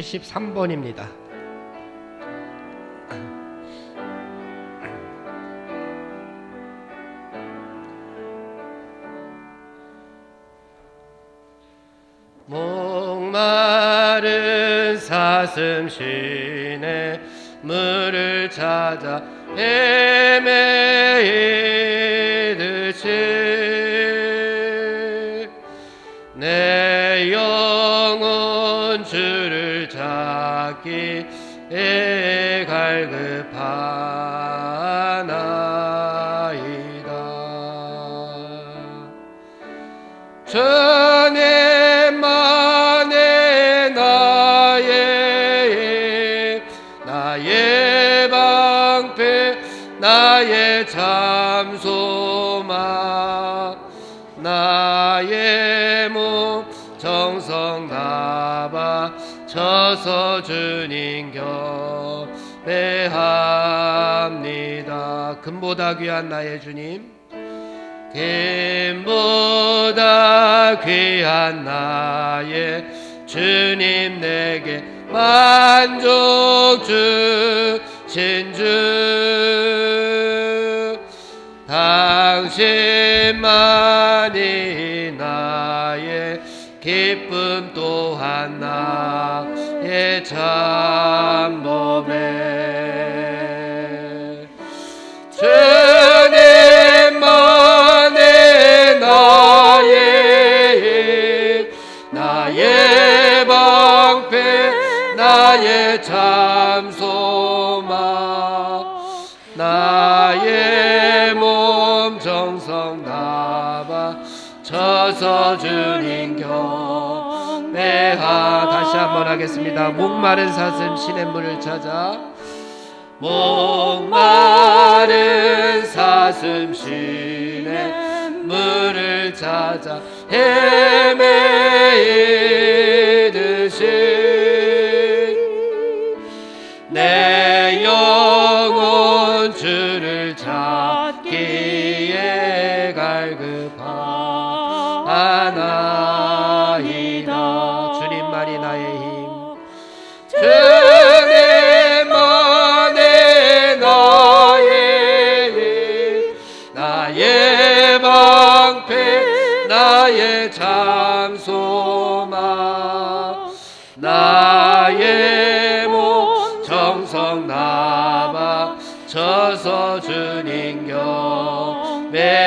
73번입니다. 목마른 사슴 시내 물을 찾아 헤매이듯이 내 영혼 주를 찾기에 갈급하나이다. 주님만이 나의 방패 나의 잠소망 나의 몸 정성 다 바쳐서 주님 경배합니다. 금보다 귀한 나의 주님, 금보다 귀한 나의 주님, 내게 만족 주신 주, 당신만이 나의 기쁨 또한 나의 참범에 주님만이 나의 방패 나의 잠소망 나의 몸 정성 다 바쳐서 주님 경배하. 다시 한번 하겠습니다. 목마른 사슴 시냇물을 찾아, 목마른 사슴 시냇물을 찾아 헤매이듯이 내 영혼 주를 찾기에 갈급하나이다. 주님만이 나의 힘, 주님만이 나의 힘, 나의 방패 나의 잠소망 나의 몸 정성 다 바쳐서 주님 경배합니다.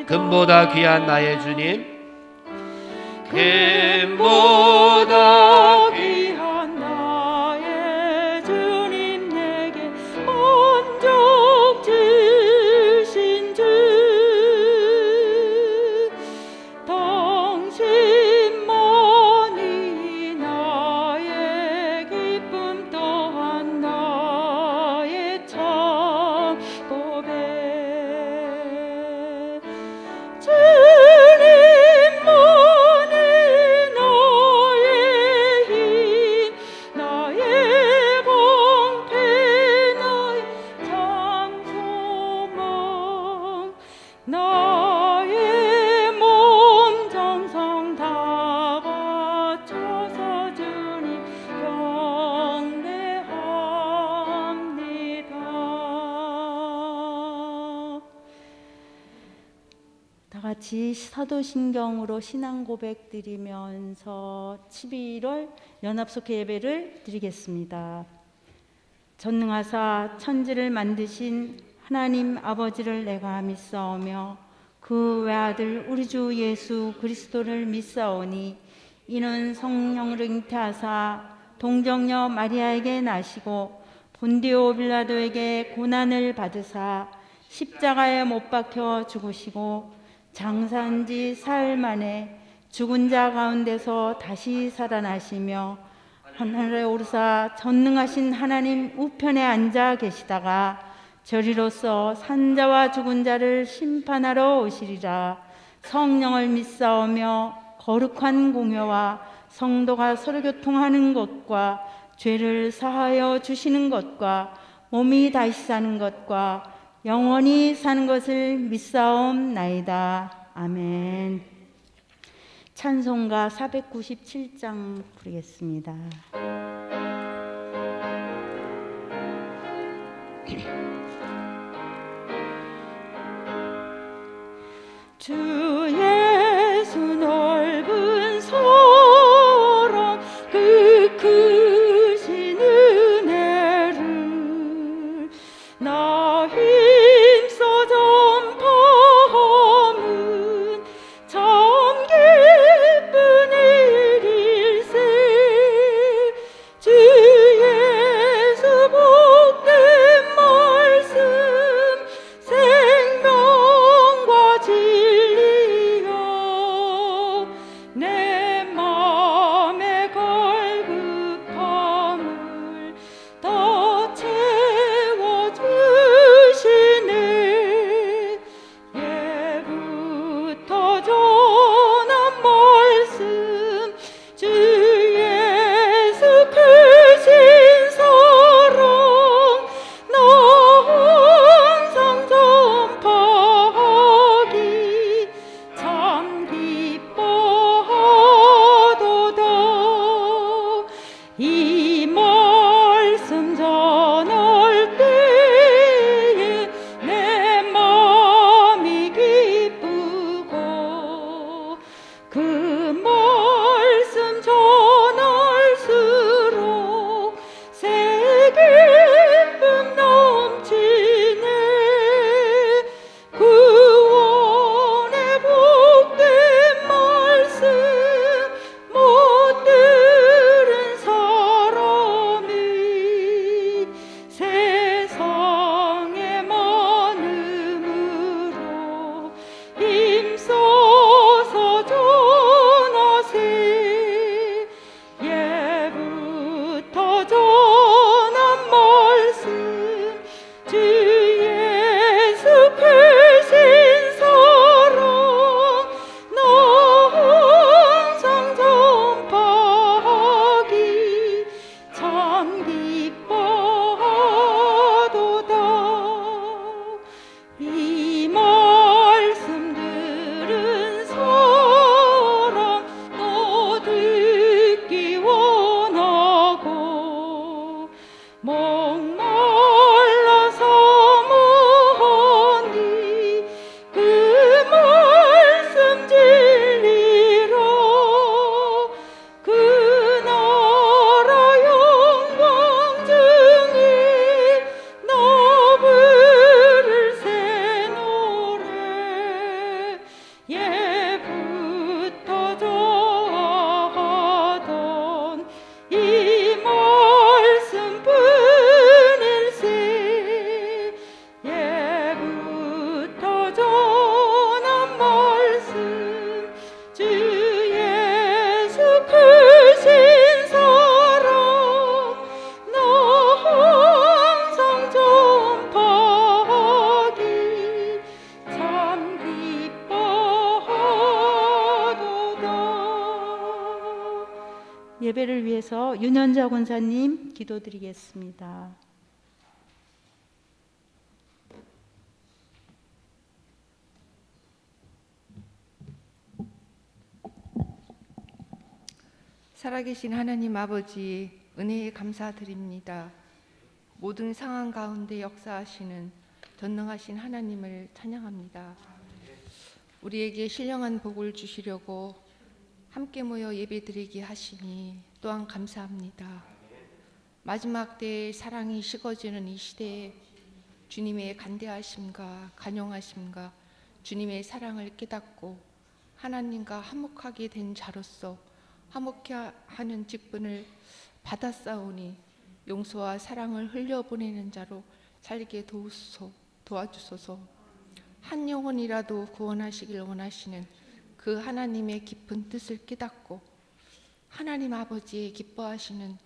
금보다 귀한 나의 주님, 금보다 귀한 나의 주님, 내게 만족 주신 주, 당신만이 나의 기쁨 또한 나의 참고백. 나의 몸 정성 다 바쳐서 주님 경배합니다. 다 같이 사도신경으로 신앙 고백 드리면서 11월 연합속회 예배를 드리겠습니다. 전능하사 천지를 만드신 하나님 아버지를 내가 믿사오며 그 외아들 우리 주 예수 그리스도를 믿사오니 이는 성령으로 잉태하사 동정녀 마리아에게 나시고 본디오 빌라도에게 고난을 받으사 십자가에 못 박혀 죽으시고 장사한 지 사흘 만에 죽은 자 가운데서 다시 살아나시며 하늘에 오르사 전능하신 하나님 우편에 앉아 계시다가 저리로서 산자와 죽은 자를 심판하러 오시리라. 성령을 믿사오며 거룩한 공회와 성도가 서로 교통하는 것과 죄를 사하여 주시는 것과 몸이 다시 사는 것과 영원히 사는 것을 믿사옵나이다. 아멘. 찬송가 497장 부르겠습니다. 주 예수 넓은 사랑 그 크신 은혜를 나 힘써 전파함은 참 기쁜 일일세. 주 예수 복된 말씀 생명과 진리여 내 맘의 갈급함을 다 채워주시네. 예부터 전한 말씀 주 예수 크신 사랑 나 항상 전파하기 참 기뻐하도다. 이 말씀 전할 때에 내 마음이 기쁘고 그 말씀 전할수록 새 기쁨 넘치네. 구원의 복된 말씀 못 들은 사람이 세상에 많음으로 힘써서 전하세. 예부터 전한 말씀 주 예수 크신 사랑 나 항상 전파하기 참 기뻐하도다. 이 말씀 들은 사람 또 듣기 원하고 목말라 사모하니 그 말씀 진리라. 그 나라 영광 중에 나 부를 새 노래. 예부터 좋아하던 이 말씀 뿐일세. 예부터 전한 말씀 주 예수 크신 사랑 나 항상 전파하기 참 기뻐하도다. 예배를 위해서 윤현자 권사님 기도드리겠습니다. 살아계신 하나님 아버지, 은혜에 감사드립니다. 모든 상황 가운데 역사하시는 전능하신 하나님을 찬양합니다. 우리에게 신령한 복을 주시려고 함께 모여 예배드리게 하시니 또한 감사합니다. 마지막 때의 사랑이 식어지는 이 시대에 주님의 간대하심과 간용하심과 주님의 사랑을 깨닫고 하나님과 화목하게 된 자로서 화목해 하는 직분을 받았사오니 용서와 사랑을 흘려보내는 자로 살게 도와주소서. 한 영혼이라도 구원하시길 원하시는 그 하나님의 깊은 뜻을 깨닫고 하나님 아버지의 기뻐하시는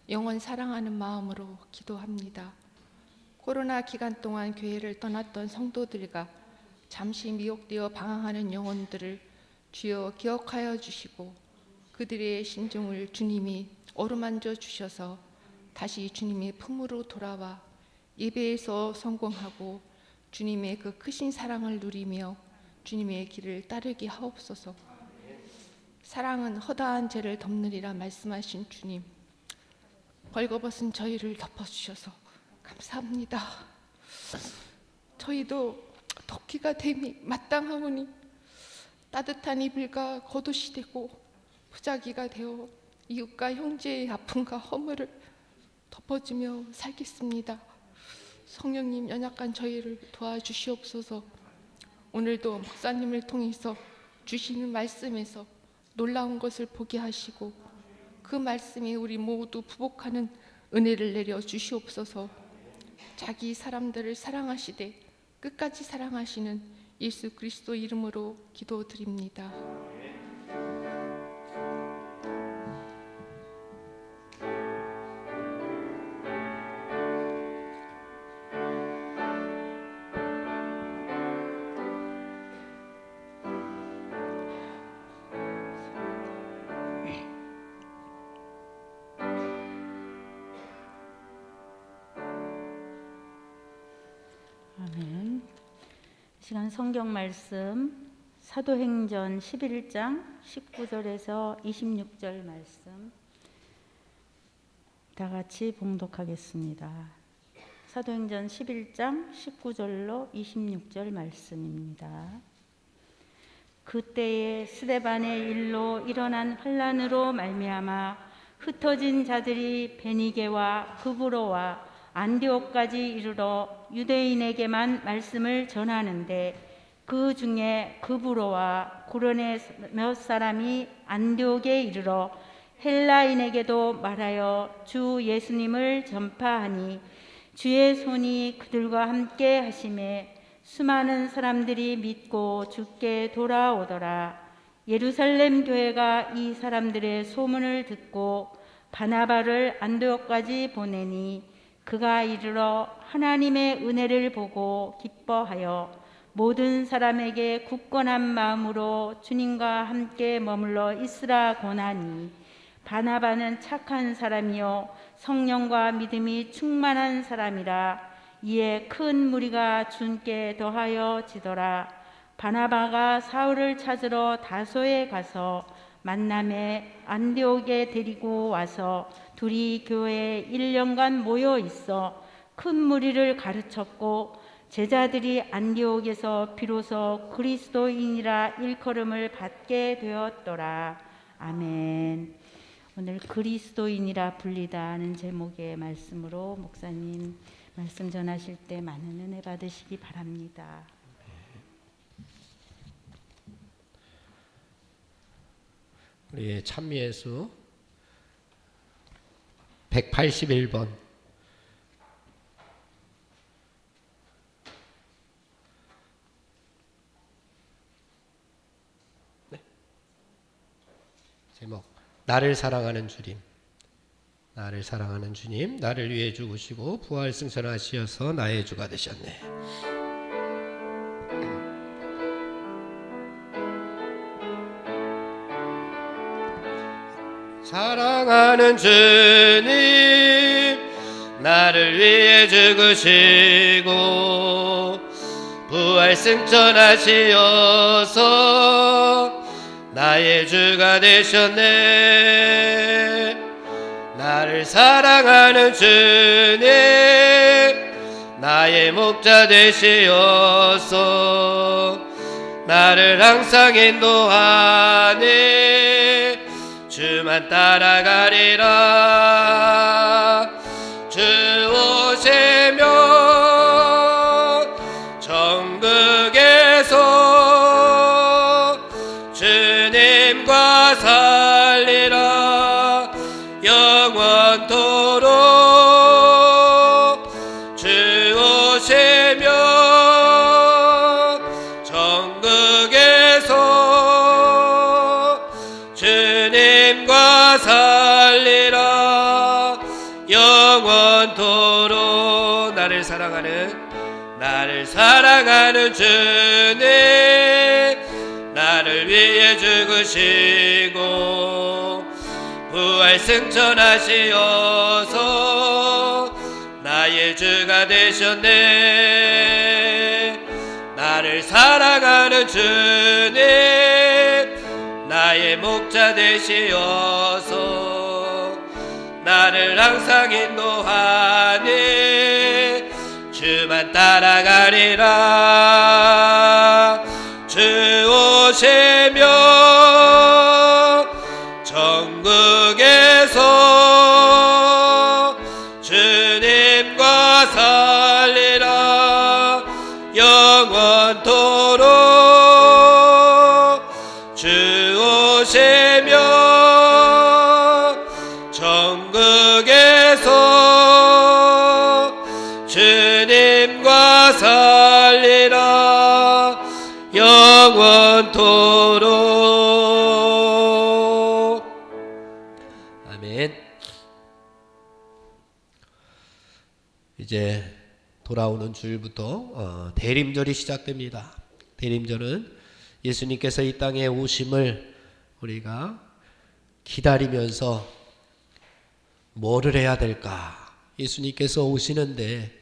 영원 사랑하는 마음으로 기도합니다. 코로나 기간 동안 교회를 떠났던 성도들과 잠시 미혹되어 방황하는 영혼들을 주여 기억하여 주시고 그들의 신중을 주님이 어루만져 주셔서 다시 주님의 품으로 돌아와 예배에서 성공하고 주님의 그 크신 사랑을 누리며 주님의 길을 따르게 하옵소서. 사랑은 허다한 죄를 덮느리라 말씀하신 주님, 벌거벗은 저희를 덮어주셔서 감사합니다. 저희도 도끼가 됨이 마땅하오니 따뜻한 이불과 겉옷이 되고 부자기가 되어 이웃과 형제의 아픔과 허물을 덮어주며 살겠습니다. 성령님, 연약한 저희를 도와주시옵소서. 오늘도 목사님을 통해서 주시는 말씀에서 놀라운 것을 보게 하시고 그 말씀이 우리 모두 부복하는 은혜를 내려 주시옵소서. 자기 사람들을 사랑하시되 끝까지 사랑하시는 예수 그리스도 이름으로 기도드립니다. 아멘. 이 시간 성경 말씀 사도행전 11장 19절에서 26절 말씀 다 같이 봉독하겠습니다. 사도행전 11장 19절로 26절 말씀입니다. 그때에 스데반의 일로 일어난 환난으로 말미암아 흩어진 자들이 베니게와 그브로와 안디옥까지 이르러 유대인에게만 말씀을 전하는데 그 중에 그브로와 구레네 몇 사람이 안디옥에 이르러 헬라인에게도 말하여 주 예수님을 전파하니 주의 손이 그들과 함께 하심에 수많은 사람들이 믿고 주께 돌아오더라. 예루살렘 교회가 이 사람들의 소문을 듣고 바나바를 안디옥까지 보내니 그가 이르러 하나님의 은혜를 보고 기뻐하여 모든 사람에게 굳건한 마음으로 주님과 함께 머물러 있으라 권하니 바나바는 착한 사람이요 성령과 믿음이 충만한 사람이라. 이에 큰 무리가 주께 더하여 지더라. 바나바가 사울을 찾으러 다소에 가서 만남에 안디옥에 데리고 와서 둘이 교회에 1년간 모여 있어 큰 무리를 가르쳤고 제자들이 안디옥에서 비로소 그리스도인이라 일컬음을 받게 되었더라. 아멘. 오늘 그리스도인이라 불리다는 제목의 말씀으로 목사님 말씀 전하실 때 많은 은혜 받으시기 바랍니다. 우리 찬미예수 181번 네. 제목 나를 사랑하는 주님. 나를 사랑하는 주님, 나를 위해 죽으시고 부활 승천하시어서 나의 주가 되셨네. 사랑하는 주님, 나를 위해 죽으시고 부활 승천하시어서 나의 주가 되셨네. 나를 사랑하는 주님, 나의 목자 되시어서 나를 항상 인도하네. 주만 따라가리라. 주 오시면 천국에서 주님과 살리라. 영원토록 주 오시면 천국에서 주님과 살리라. 영원토록 나를 사랑하는 주님, 나를 위해 죽으시고 부활 승천하시어서 나의 주가 되셨네. 나를 사랑하는 주님, 나의 나의 목자 되시어서 나를 항상 인도하니 주만 따라가리라. 주 오시며 천국에서 주님과 살리라. 영원토록 주 오시며 천국에서 주님과 살리라. 영원토록. 아멘. 이제 돌아오는 주일부터 대림절이 시작됩니다. 대림절은 예수님께서 이 땅에 오심을 우리가 기다리면서 뭐를 해야 될까? 예수님께서 오시는데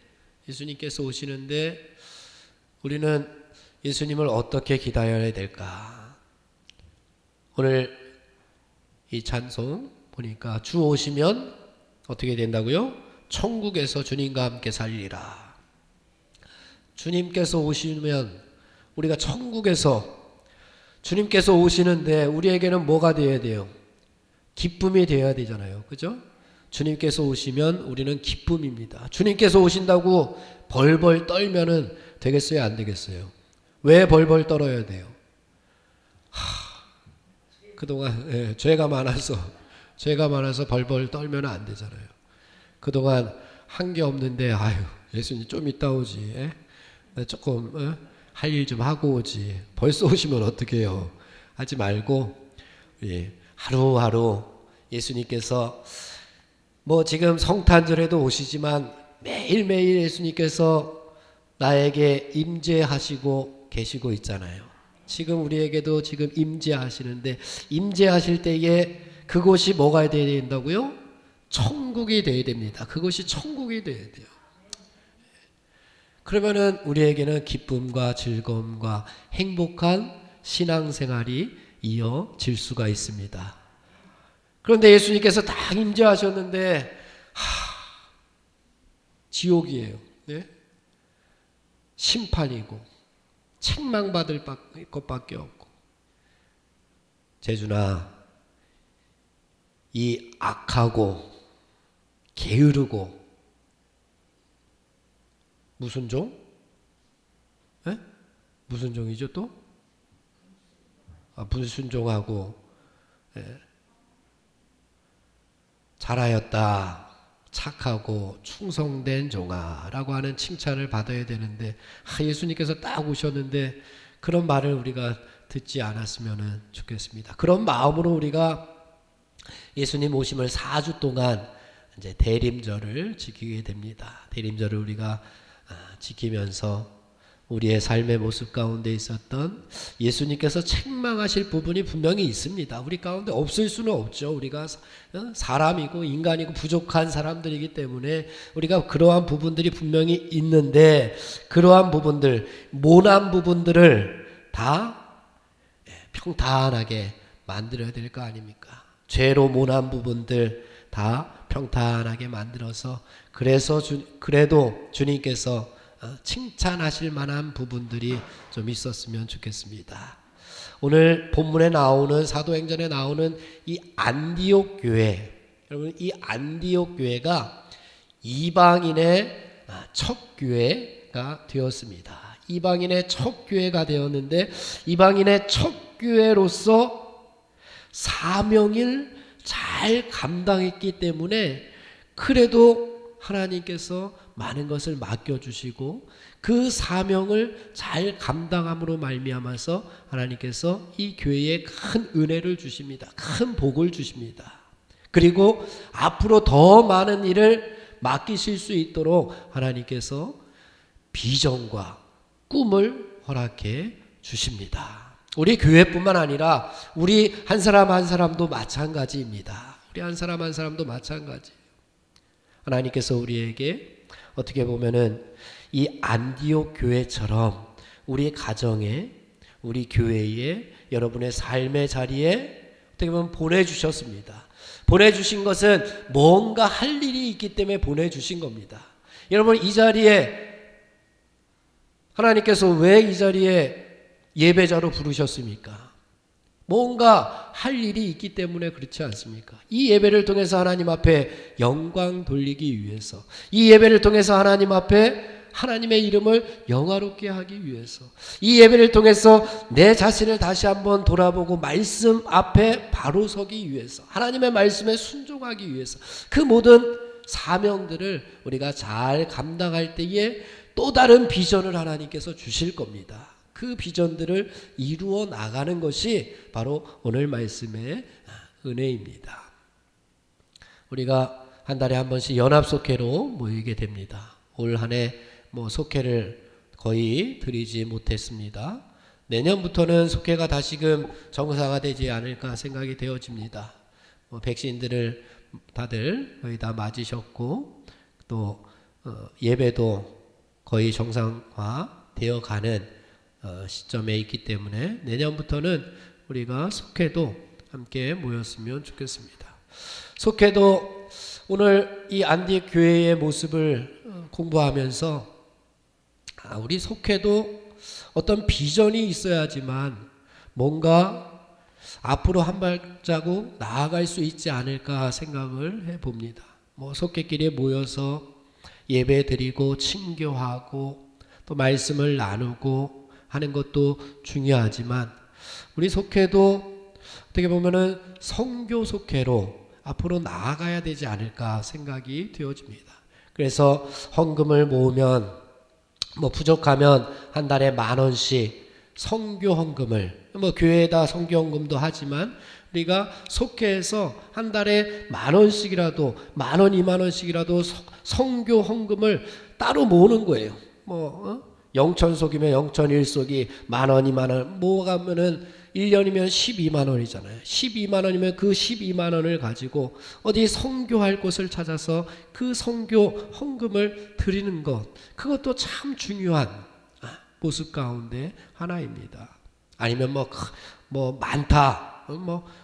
우리는 예수님을 어떻게 기다려야 될까? 오늘 이 찬송 보니까 주 오시면 어떻게 된다고요? 천국에서 주님과 함께 살리라. 주님께서 오시면 우리가 천국에서 주님께서 오시는데 우리에게는 뭐가 되어야 돼요? 기쁨이 되어야 되잖아요. 그죠? 주님께서 오시면 우리는 기쁨입니다. 주님께서 오신다고 벌벌 떨면은 되겠어요? 안 되겠어요? 왜 벌벌 떨어야 돼요? 그동안 죄가 많아서 벌벌 떨면 안 되잖아요. 그동안 한 게 없는데 예수님 좀 이따 오지. 조금 할 일 좀 하고 오지. 벌써 오시면 어떡해요? 하지 말고 하루하루 예수님께서 지금 성탄절에도 오시지만 매일매일 예수님께서 나에게 임재하시고 계시고 있잖아요. 지금 우리에게도 지금 임재하시는데 임재하실 때에 그곳이 뭐가 되어야 된다고요? 천국이 되어야 됩니다. 그것이 천국이 되어야 돼요. 그러면은 우리에게는 기쁨과 즐거움과 행복한 신앙생활이 이어질 수가 있습니다. 그런데 예수님께서 딱 임재하셨는데 지옥이에요. 네? 심판이고 책망받을 것밖에 없고. 재준아, 이 악하고 게으르고 무슨 종? 무슨 종이죠 또? 불순종하고 잘하였다, 착하고 충성된 종아 라고 하는 칭찬을 받아야 되는데 예수님께서 딱 오셨는데 그런 말을 우리가 듣지 않았으면 좋겠습니다. 그런 마음으로 우리가 예수님 오심을 4주 동안 이제 대림절을 지키게 됩니다. 대림절을 우리가 지키면서 우리의 삶의 모습 가운데 있었던 예수님께서 책망하실 부분이 분명히 있습니다. 우리 가운데 없을 수는 없죠. 우리가 사람이고 인간이고 부족한 사람들이기 때문에 우리가 그러한 부분들이 분명히 있는데 그러한 부분들, 모난 부분들을 다 평탄하게 만들어야 될 거 아닙니까? 죄로 모난 부분들 다 평탄하게 만들어서 그래도 주님께서 칭찬하실 만한 부분들이 좀 있었으면 좋겠습니다. 오늘 본문에 나오는 사도행전에 나오는 이 안디옥 교회, 여러분 이 안디옥 교회가 이방인의 첫 교회가 되었습니다. 이방인의 첫 교회가 되었는데 이방인의 첫 교회로서 사명을 잘 감당했기 때문에 그래도 하나님께서 많은 것을 맡겨주시고 그 사명을 잘 감당함으로 말미암아서 하나님께서 이 교회에 큰 은혜를 주십니다. 큰 복을 주십니다. 그리고 앞으로 더 많은 일을 맡기실 수 있도록 하나님께서 비전과 꿈을 허락해 주십니다. 우리 교회뿐만 아니라 우리 한 사람 한 사람도 마찬가지입니다. 우리 한 사람 한 사람도 마찬가지. 하나님께서 우리에게 어떻게 보면은 이 안디옥 교회처럼 우리 가정에, 우리 교회에, 여러분의 삶의 자리에 어떻게 보면 보내주셨습니다. 보내주신 것은 뭔가 할 일이 있기 때문에 보내주신 겁니다. 여러분, 이 자리에 하나님께서 왜 이 자리에 예배자로 부르셨습니까? 뭔가 할 일이 있기 때문에 그렇지 않습니까? 이 예배를 통해서 하나님 앞에 영광 돌리기 위해서, 이 예배를 통해서 하나님 앞에 하나님의 이름을 영화롭게 하기 위해서, 이 예배를 통해서 내 자신을 다시 한번 돌아보고 말씀 앞에 바로 서기 위해서, 하나님의 말씀에 순종하기 위해서, 그 모든 사명들을 우리가 잘 감당할 때에 또 다른 비전을 하나님께서 주실 겁니다. 그 비전들을 이루어 나가는 것이 바로 오늘 말씀의 은혜입니다. 우리가 한 달에 한 번씩 연합속회로 모이게 됩니다. 올 한 해 속회를 거의 드리지 못했습니다. 내년부터는 속회가 다시금 정상화되지 않을까 생각이 되어집니다. 백신들을 다들 거의 다 맞으셨고, 또 예배도 거의 정상화 되어가는 시점에 있기 때문에 내년부터는 우리가 속회도 함께 모였으면 좋겠습니다. 속회도 오늘 이 안디옥 교회의 모습을 공부하면서 우리 속회도 어떤 비전이 있어야지만 뭔가 앞으로 한 발자국 나아갈 수 있지 않을까 생각을 해봅니다. 속회끼리 모여서 예배 드리고 친교하고 또 말씀을 나누고 하는 것도 중요하지만 우리 속회도 어떻게 보면은 선교 속회로 앞으로 나아가야 되지 않을까 생각이 되어집니다. 그래서 헌금을 모으면 부족하면 한 달에 10,000원씩 선교 헌금을, 교회에다 선교 헌금도 하지만 우리가 속회에서 한 달에 10,000원씩이라도 10,000원, 20,000원씩이라도 선교 헌금을 따로 모으는 거예요. 영천속이면 영천 1속이 10,000원, 20,000원 모아가면은 1년이면 12만 원이잖아요. 12만 원이면 그 12만 원을 가지고 어디 선교할 곳을 찾아서 그 선교 헌금을 드리는 것, 그것도 참 중요한 모습 가운데 하나입니다. 아니면 많다,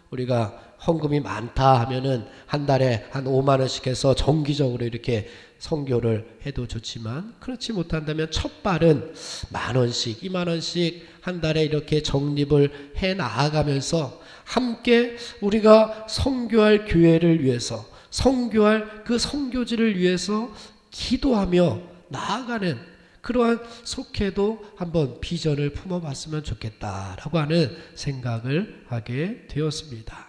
우리가 헌금이 많다 하면은 한 달에 한 5만 원씩 해서 정기적으로 이렇게 선교를 해도 좋지만, 그렇지 못한다면 첫 발은 10,000원씩, 20,000원씩 한 달에 이렇게 적립을 해 나아가면서 함께 우리가 선교할 교회를 위해서, 선교할 그 선교지를 위해서 기도하며 나아가는 그러한 속회도 한번 비전을 품어봤으면 좋겠다라고 하는 생각을 하게 되었습니다.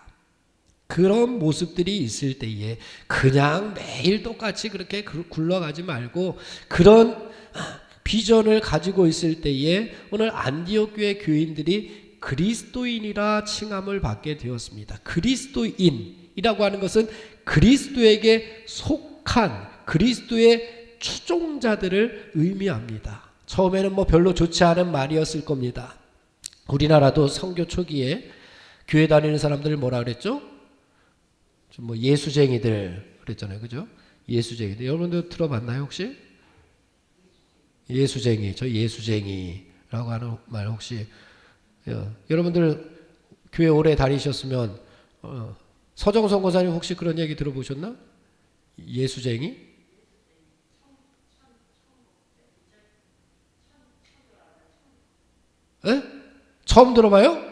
그런 모습들이 있을 때에 그냥 매일 똑같이 그렇게 굴러가지 말고 그런 비전을 가지고 있을 때에 오늘 안디옥 교회 교인들이 그리스도인이라 칭함을 받게 되었습니다. 그리스도인이라고 하는 것은 그리스도에게 속한 그리스도의 추종자들을 의미합니다. 처음에는 별로 좋지 않은 말이었을 겁니다. 우리나라도 선교 초기에 교회 다니는 사람들을 뭐라 그랬죠? 예수쟁이들 그랬잖아요. 그죠? 예수쟁이들. 여러분들 들어봤나요, 혹시? 예수쟁이, 저 예수쟁이라고 하는 말 혹시 여러분들 교회 오래 다니셨으면 서정선 권사님 혹시 그런 얘기 들어보셨나? 예수쟁이? 에? 처음 들어봐요?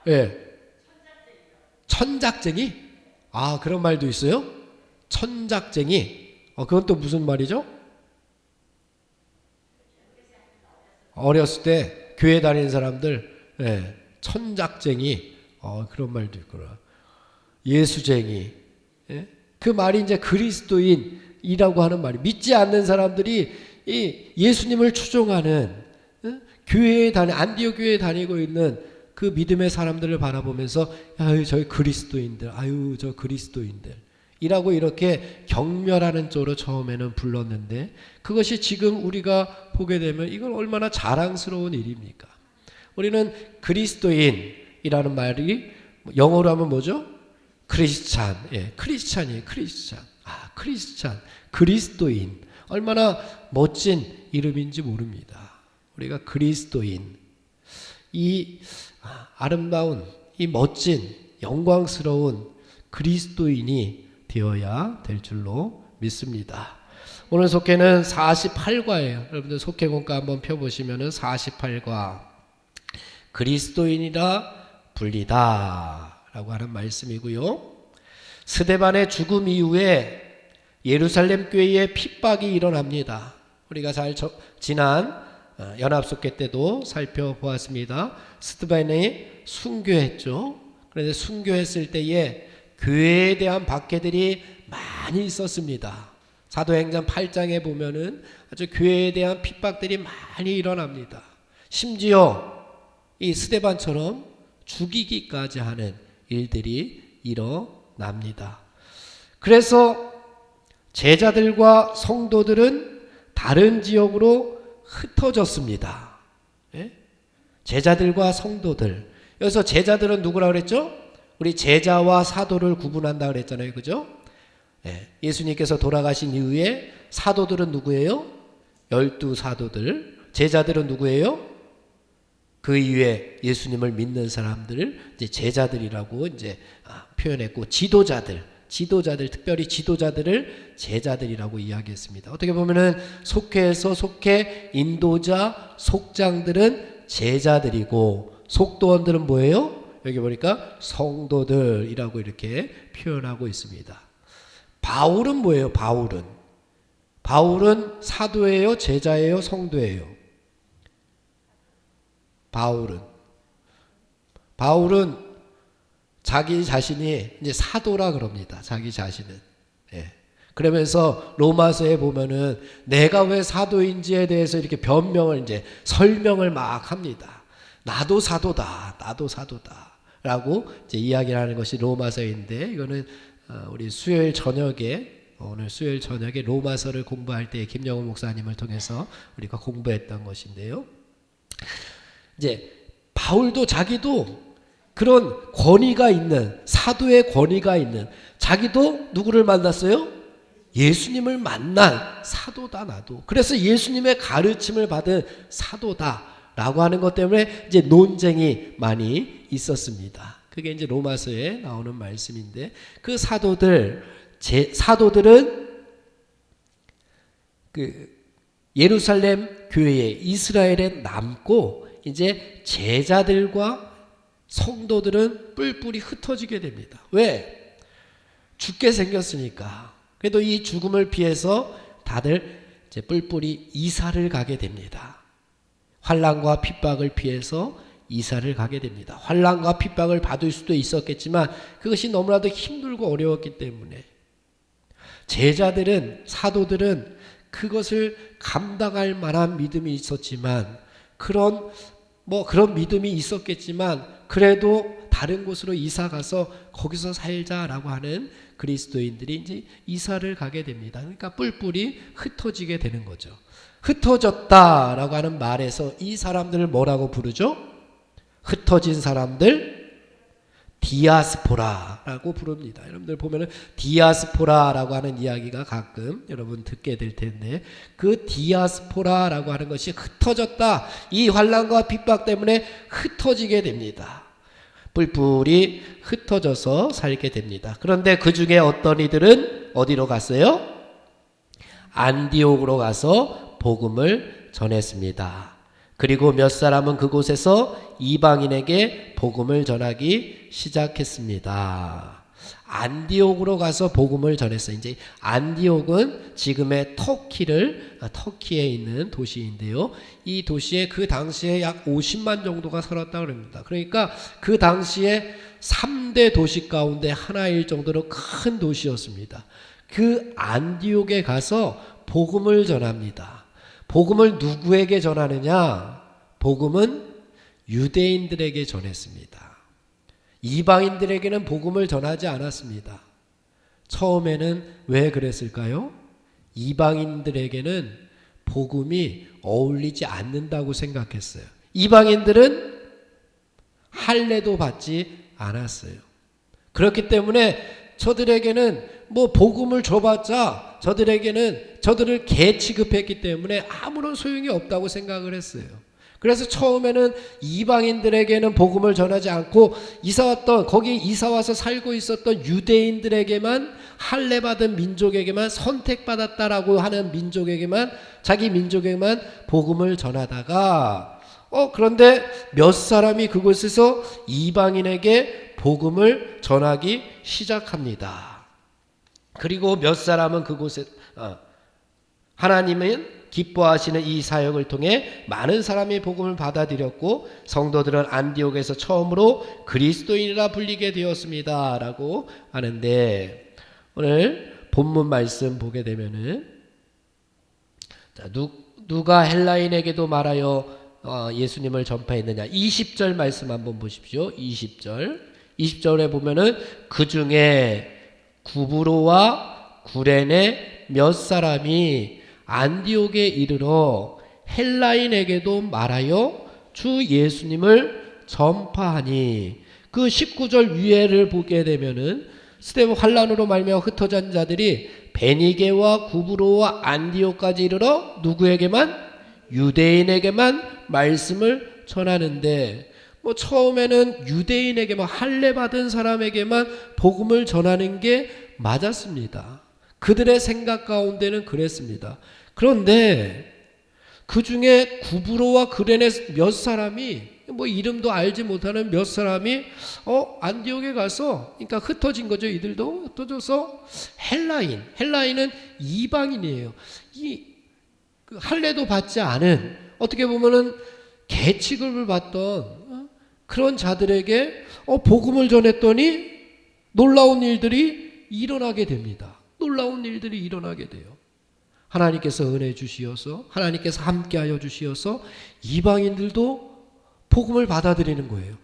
예. 천작쟁이? 그런 말도 있어요? 천작쟁이. 그건 또 무슨 말이죠? 어렸을 때 교회 다니는 사람들, 천작쟁이. 그런 말도 있구나. 예수쟁이. 그 말이 이제 그리스도인이라고 하는 말이, 믿지 않는 사람들이 이 예수님을 추종하는 교회에 안디옥 교회에 다니고 있는 그 믿음의 사람들을 바라보면서 저희 그리스도인들, 저 그리스도인들 이라고 이렇게 경멸하는 쪽으로 처음에는 불렀는데, 그것이 지금 우리가 보게 되면 이건 얼마나 자랑스러운 일입니까? 우리는 그리스도인이라는 말이 영어로 하면 뭐죠? 크리스찬. 크리스찬이에요. 크리스찬. 크리스찬. 그리스도인. 얼마나 멋진 이름인지 모릅니다. 우리가 그리스도인. 이 아름다운, 이 멋진, 영광스러운 그리스도인이 되어야 될 줄로 믿습니다. 오늘 속회는 48과예요. 여러분들 속회공과 한번 펴보시면 48과 그리스도인이라 불리다 라고 하는 말씀이고요. 스데반의 죽음 이후에 예루살렘 교회에 핍박이 일어납니다. 우리가 지난 연합속회 때도 살펴보았습니다. 스데반이 순교했죠. 그런데 순교했을 때에 교회에 대한 박해들이 많이 있었습니다. 사도행전 8장에 보면은 아주 교회에 대한 핍박들이 많이 일어납니다. 심지어 이 스데반처럼 죽이기까지 하는 일들이 일어납니다. 그래서 제자들과 성도들은 다른 지역으로 흩어졌습니다. 예? 제자들과 성도들. 여기서 제자들은 누구라고 그랬죠? 우리 제자와 사도를 구분한다 그랬잖아요. 그죠? 예. 예수님께서 돌아가신 이후에 사도들은 누구예요? 12사도들. 제자들은 누구예요? 그 이후에 예수님을 믿는 사람들을 이제 제자들이라고 이제 표현했고, 지도자들, 특별히 지도자들을 제자들이라고 이야기했습니다. 어떻게 보면은 속회에서 속회 인도자, 속장들은 제자들이고, 속도원들은 뭐예요? 여기 보니까 성도들이라고 이렇게 표현하고 있습니다. 바울은 뭐예요? 바울은 사도예요? 제자예요? 성도예요? 바울은 자기 자신이 이제 사도라 그럽니다. 자기 자신은. 예. 그러면서 로마서에 보면은 내가 왜 사도인지에 대해서 이렇게 변명을 이제 설명을 막 합니다. 나도 사도다. 라고 이제 이야기를 하는 것이 로마서인데, 이거는 우리 오늘 수요일 저녁에 로마서를 공부할 때 김영훈 목사님을 통해서 우리가 공부했던 것인데요. 이제 바울도 자기도 그런 권위가 있는, 사도의 권위가 있는, 자기도 누구를 만났어요? 예수님을 만난 사도다 나도. 그래서 예수님의 가르침을 받은 사도다라고 하는 것 때문에 이제 논쟁이 많이 있었습니다. 그게 이제 로마서에 나오는 말씀인데, 그 사도들은 그 예루살렘 교회에, 이스라엘에 남고, 이제 제자들과 성도들은 뿔뿔이 흩어지게 됩니다. 왜? 죽게 생겼으니까. 그래도 이 죽음을 피해서 다들 이제 뿔뿔이 이사를 가게 됩니다. 환난과 핍박을 피해서 이사를 가게 됩니다. 환난과 핍박을 받을 수도 있었겠지만 그것이 너무나도 힘들고 어려웠기 때문에 제자들은, 사도들은 그것을 감당할 만한 믿음이 있었지만, 그런 믿음이 있었겠지만 그래도 다른 곳으로 이사 가서 거기서 살자라고 하는 그리스도인들이 이제 이사를 가게 됩니다. 그러니까 뿔뿔이 흩어지게 되는 거죠. 흩어졌다라고 하는 말에서 이 사람들을 뭐라고 부르죠? 흩어진 사람들 디아스포라라고 부릅니다. 여러분들 보면은 디아스포라라고 하는 이야기가 가끔 여러분 듣게 될 텐데, 그 디아스포라라고 하는 것이 흩어졌다. 이 환난과 핍박 때문에 흩어지게 됩니다. 뿔뿔이 흩어져서 살게 됩니다. 그런데 그 중에 어떤 이들은 어디로 갔어요? 안디옥으로 가서 복음을 전했습니다. 그리고 몇 사람은 그곳에서 이방인에게 복음을 전하기 시작했습니다. 안디옥으로 가서 복음을 전했어요. 이제 안디옥은 지금의 터키에 있는 도시인데요. 이 도시에 그 당시에 약 50만 정도가 살았다고 합니다. 그러니까 그 당시에 3대 도시 가운데 하나일 정도로 큰 도시였습니다. 그 안디옥에 가서 복음을 전합니다. 복음을 누구에게 전하느냐? 복음은 유대인들에게 전했습니다. 이방인들에게는 복음을 전하지 않았습니다. 처음에는 왜 그랬을까요? 이방인들에게는 복음이 어울리지 않는다고 생각했어요. 이방인들은 할례도 받지 않았어요. 그렇기 때문에 저들에게는 복음을 줘봤자 저들을 개 취급했기 때문에 아무런 소용이 없다고 생각을 했어요. 그래서 처음에는 이방인들에게는 복음을 전하지 않고 거기 이사와서 살고 있었던 유대인들에게만, 할례받은 민족에게만, 선택받았다라고 하는 민족에게만, 자기 민족에게만 복음을 전하다가 그런데 몇 사람이 그곳에서 이방인에게 복음을 전하기 시작합니다. 그리고 몇 사람은 그곳에 하나님은 기뻐하시는 이 사역을 통해 많은 사람이 복음을 받아들였고 성도들은 안디옥에서 처음으로 그리스도인이라 불리게 되었습니다 라고 하는데, 오늘 본문 말씀 보게 되면은 누가 헬라인에게도 말하여 예수님을 전파했느냐, 20절 말씀 한번 보십시오. 20절에 보면은 그 중에 구브로와 구레네 몇 사람이 안디옥에 이르러 헬라인에게도 말하여 주 예수님을 전파하니, 그 19절 위에를 보게 되면은 스데반 환란으로 말미암아 흩어진 자들이 베니게와 구브로와 안디옥까지 이르러 누구에게만? 유대인에게만 말씀을 전하는데, 처음에는 유대인에게만, 할례 받은 사람에게만 복음을 전하는 게 맞았습니다. 그들의 생각 가운데는 그랬습니다. 그런데 그 중에 구브로와 구레네 몇 사람이, 이름도 알지 못하는 몇 사람이 안디옥에 가서, 그러니까 흩어진 거죠. 이들도 흩어져서 헬라인은 이방인이에요. 할례도 받지 않은, 어떻게 보면은 계치급을 받던 그런 자들에게 복음을 전했더니 놀라운 일들이 일어나게 됩니다. 놀라운 일들이 일어나게 돼요. 하나님께서 은혜 주시어서, 하나님께서 함께하여 주시어서 이방인들도 복음을 받아들이는 거예요.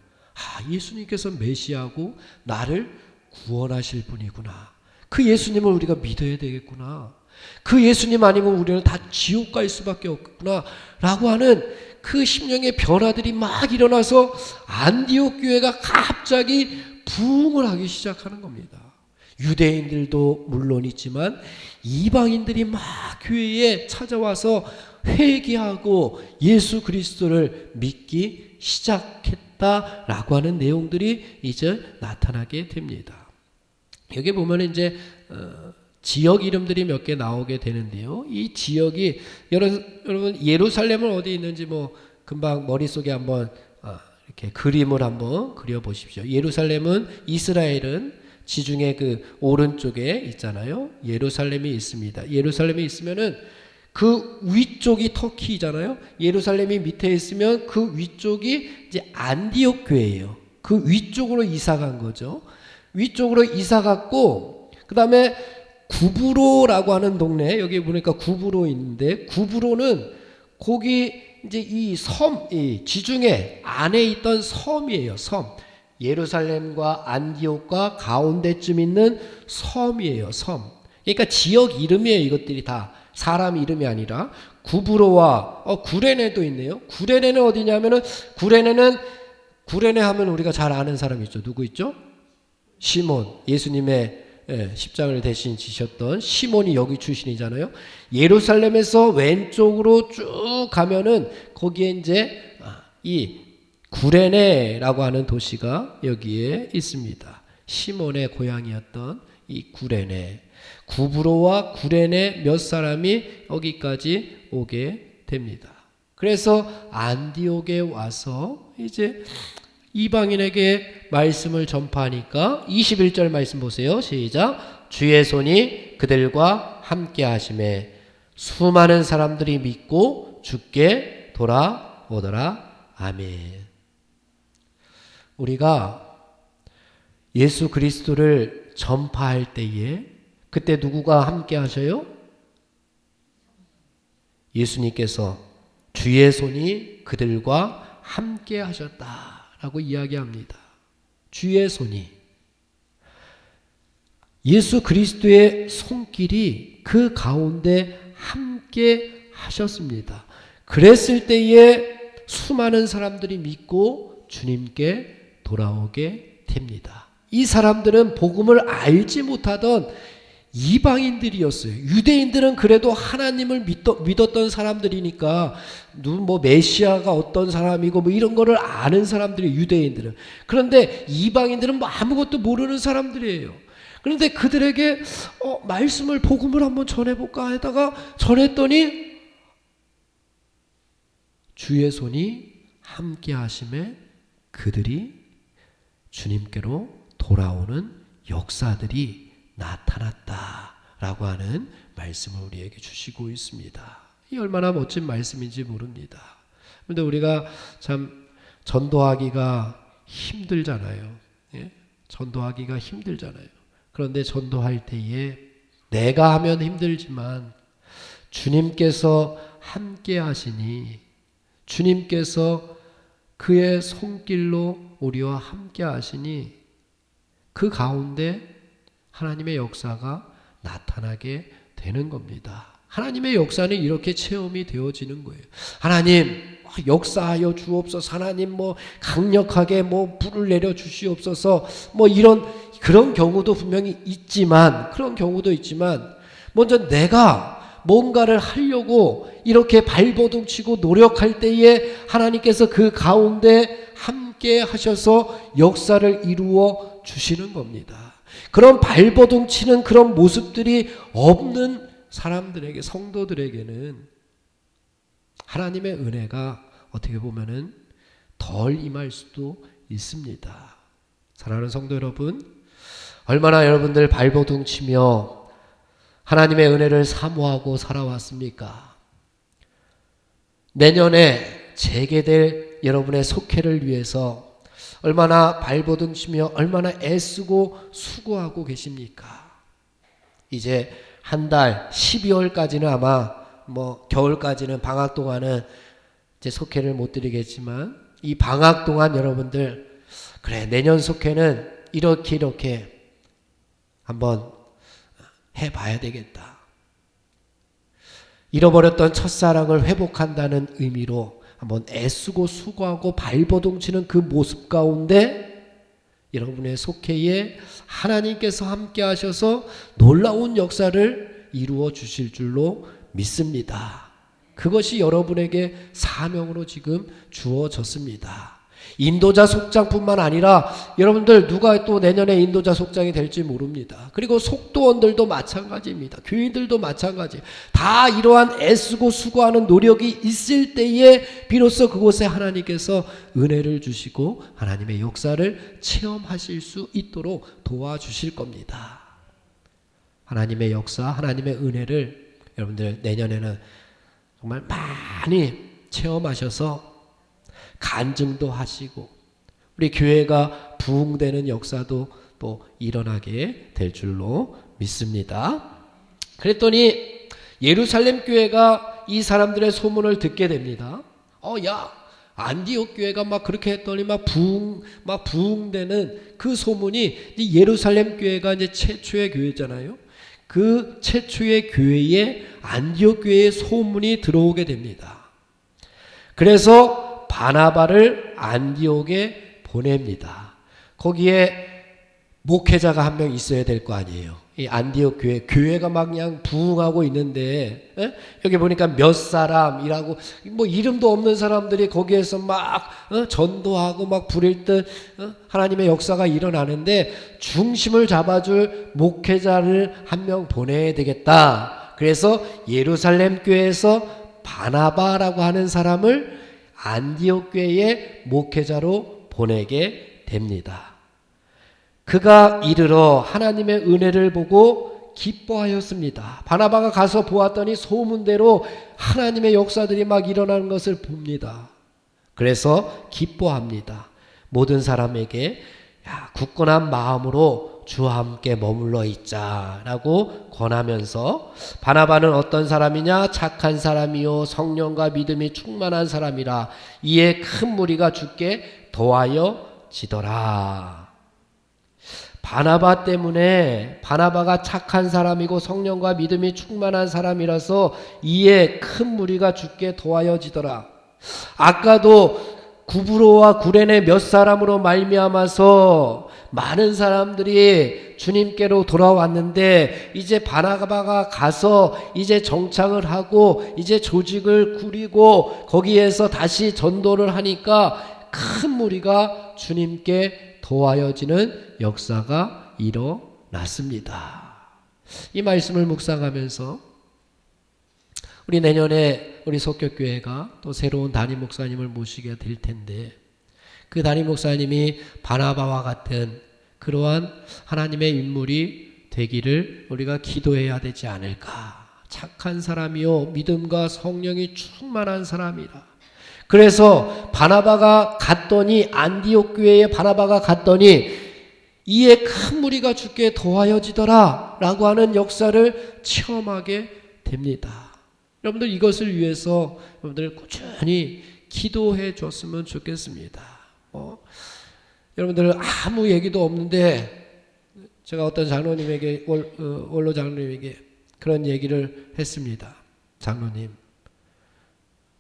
예수님께서 메시아고 나를 구원하실 분이구나. 그 예수님을 우리가 믿어야 되겠구나. 그 예수님 아니면 우리는 다 지옥 갈 수밖에 없구나 라고 하는 그 심령의 변화들이 막 일어나서 안디옥 교회가 갑자기 부흥을 하기 시작하는 겁니다. 유대인들도 물론이지만 이방인들이 막 교회에 찾아와서 회개하고 예수 그리스도를 믿기 시작했다라고 하는 내용들이 이제 나타나게 됩니다. 여기 보면 이제 지역 이름들이 몇 개 나오게 되는데요. 이 지역이 여러분 예루살렘은 어디 있는지 금방 머릿속에 한번 이렇게 그림을 한번 그려 보십시오. 예루살렘은, 이스라엘은 지중해 그 오른쪽에 있잖아요. 예루살렘이 있습니다. 예루살렘이 있으면은 그 위쪽이 터키잖아요. 예루살렘이 밑에 있으면 그 위쪽이 이제 안디옥 교회예요. 그 위쪽으로 이사 간 거죠. 위쪽으로 이사 갔고, 그 다음에 구브로라고 하는 동네, 여기 보니까 구브로 있는데, 구브로는 거기 이제 이 지중해 안에 있던 섬이에요. 섬. 예루살렘과 안디옥과 가운데쯤 있는 섬이에요. 섬. 그러니까 지역 이름이에요. 이것들이 다 사람 이름이 아니라. 구브로와 구레네도 있네요. 구레네는 어디냐면은, 구레네 하면 우리가 잘 아는 사람 있죠. 누구 있죠? 시몬. 예수님의 십자가를 대신 지셨던 시몬이 여기 출신이잖아요. 예루살렘에서 왼쪽으로 쭉 가면은 거기에 이제 이 구레네라고 하는 도시가 여기에 있습니다. 시몬의 고향이었던 이 구레네. 구브로와 구레네 몇 사람이 여기까지 오게 됩니다. 그래서 안디옥에 와서 이제 이방인에게 말씀을 전파하니까 21절 말씀 보세요. 시작. 주의 손이 그들과 함께 하심에 수많은 사람들이 믿고 주께 돌아오더라. 아멘. 우리가 예수 그리스도를 전파할 때에 그때 누구가 함께 하셔요? 예수님께서 주의 손이 그들과 함께 하셨다라고 이야기합니다. 주의 손이, 예수 그리스도의 손길이 그 가운데 함께 하셨습니다. 그랬을 때에 수많은 사람들이 믿고 주님께 돌아오게 됩니다. 이 사람들은 복음을 알지 못하던 이방인들이었어요. 유대인들은 그래도 하나님을 믿었던 사람들이니까 뭐 메시아가 어떤 사람이고 뭐 이런 거를 아는 사람들이 유대인들은. 그런데 이방인들은 뭐 아무것도 모르는 사람들이에요. 그런데 그들에게 말씀을 복음을 한번 전해볼까 하다가 전했더니 주의 손이 함께 하심에 그들이 주님께로 돌아오는 역사들이 나타났다라고 하는 말씀을 우리에게 주시고 있습니다. 이 얼마나 멋진 말씀인지 모릅니다. 그런데 우리가 참 전도하기가 힘들잖아요. 예? 전도하기가 힘들잖아요. 그런데 전도할 때에 내가 하면 힘들지만 주님께서 함께 하시니 주님께서 그의 손길로 우리와 함께 하시니 그 가운데 하나님의 역사가 나타나게 되는 겁니다. 하나님의 역사는 이렇게 체험이 되어지는 거예요. 하나님 역사하여 주옵소서. 하나님 뭐 강력하게 뭐 불을 내려 주시옵소서. 뭐 그런 경우도 분명히 있지만 먼저 내가 뭔가를 하려고 이렇게 발버둥치고 노력할 때에 하나님께서 그 가운데 함께 하셔서 역사를 이루어 주시는 겁니다. 그런 발버둥치는 그런 모습들이 없는 사람들에게, 성도들에게는 하나님의 은혜가 어떻게 보면은 덜 임할 수도 있습니다. 사랑하는 성도 여러분, 얼마나 여러분들 발버둥치며 하나님의 은혜를 사모하고 살아왔습니까? 내년에 재개될 여러분의 속회를 위해서 얼마나 발버둥치며 얼마나 애쓰고 수고하고 계십니까? 이제 한 달 12월까지는 아마 뭐 겨울까지는 방학 동안은 이제 속회를 못 드리겠지만 이 방학 동안 여러분들 그래 내년 속회는 이렇게 한번 해봐야 되겠다. 잃어버렸던 첫사랑을 회복한다는 의미로 한번 애쓰고 수고하고 발버둥치는 그 모습 가운데 여러분의 속회에 하나님께서 함께 하셔서 놀라운 역사를 이루어 주실 줄로 믿습니다. 그것이 여러분에게 사명으로 지금 주어졌습니다. 인도자 속장뿐만 아니라 여러분들 누가 또 내년에 인도자 속장이 될지 모릅니다. 그리고 속도원들도 마찬가지입니다. 교인들도 마찬가지. 다 이러한 애쓰고 수고하는 노력이 있을 때에 비로소 그곳에 하나님께서 은혜를 주시고 하나님의 역사를 체험하실 수 있도록 도와주실 겁니다. 하나님의 역사, 하나님의 은혜를 여러분들 내년에는 정말 많이 체험하셔서 간증도 하시고 우리 교회가 부흥되는 역사도 또 일어나게 될 줄로 믿습니다. 그랬더니 예루살렘 교회가 이 사람들의 소문을 듣게 됩니다. 야 안디옥 교회가 막 그렇게 했더니 막 부흥되는 그 소문이 예루살렘 교회가 이제 최초의 교회잖아요. 그 최초의 교회에 안디옥 교회의 소문이 들어오게 됩니다. 그래서 바나바를 안디옥에 보냅니다. 거기에 목회자가 한 명 있어야 될 거 아니에요. 이 안디옥 교회가 막 그냥 부흥하고 있는데 여기 보니까 몇 사람이라고 뭐 이름도 없는 사람들이 거기에서 막 전도하고 막 부릴 듯 하나님의 역사가 일어나는데 중심을 잡아줄 목회자를 한 명 보내야 되겠다. 그래서 예루살렘 교회에서 바나바라고 하는 사람을 안디옥 교회의 목회자로 보내게 됩니다. 그가 이르러 하나님의 은혜를 보고 기뻐하였습니다. 바나바가 가서 보았더니 소문대로 하나님의 역사들이 막 일어나는 것을 봅니다. 그래서 기뻐합니다. 모든 사람에게 굳건한 마음으로 주와 함께 머물러 있자라고 권하면서 바나바는 어떤 사람이냐? 착한 사람이요 성령과 믿음이 충만한 사람이라 이에 큰 무리가 주께 더하여 지더라. 바나바 때문에 바나바가 착한 사람이고 성령과 믿음이 충만한 사람이라서 이에 큰 무리가 주께 더하여 지더라. 아까도 구브로와 구레네 몇 사람으로 말미암아서 많은 사람들이 주님께로 돌아왔는데 이제 바나바가 가서 이제 정착을 하고 이제 조직을 꾸리고 거기에서 다시 전도를 하니까 큰 무리가 주님께 도와여지는 역사가 일어났습니다. 이 말씀을 묵상하면서 우리 내년에 우리 속격교회가 또 새로운 담임 목사님을 모시게 될 텐데 그 담임 목사님이 바나바와 같은 그러한 하나님의 인물이 되기를 우리가 기도해야 되지 않을까. 착한 사람이요 믿음과 성령이 충만한 사람이라. 그래서 바나바가 갔더니 안디옥 교회에 바나바가 갔더니 이에 큰 무리가 주께 도하여지더라 라고 하는 역사를 체험하게 됩니다. 여러분들 이것을 위해서 여러분들 꾸준히 기도해 줬으면 좋겠습니다. 여러분들 아무 얘기도 없는데 제가 어떤 장로님에게 원로 장로님에게 그런 얘기를 했습니다. 장로님,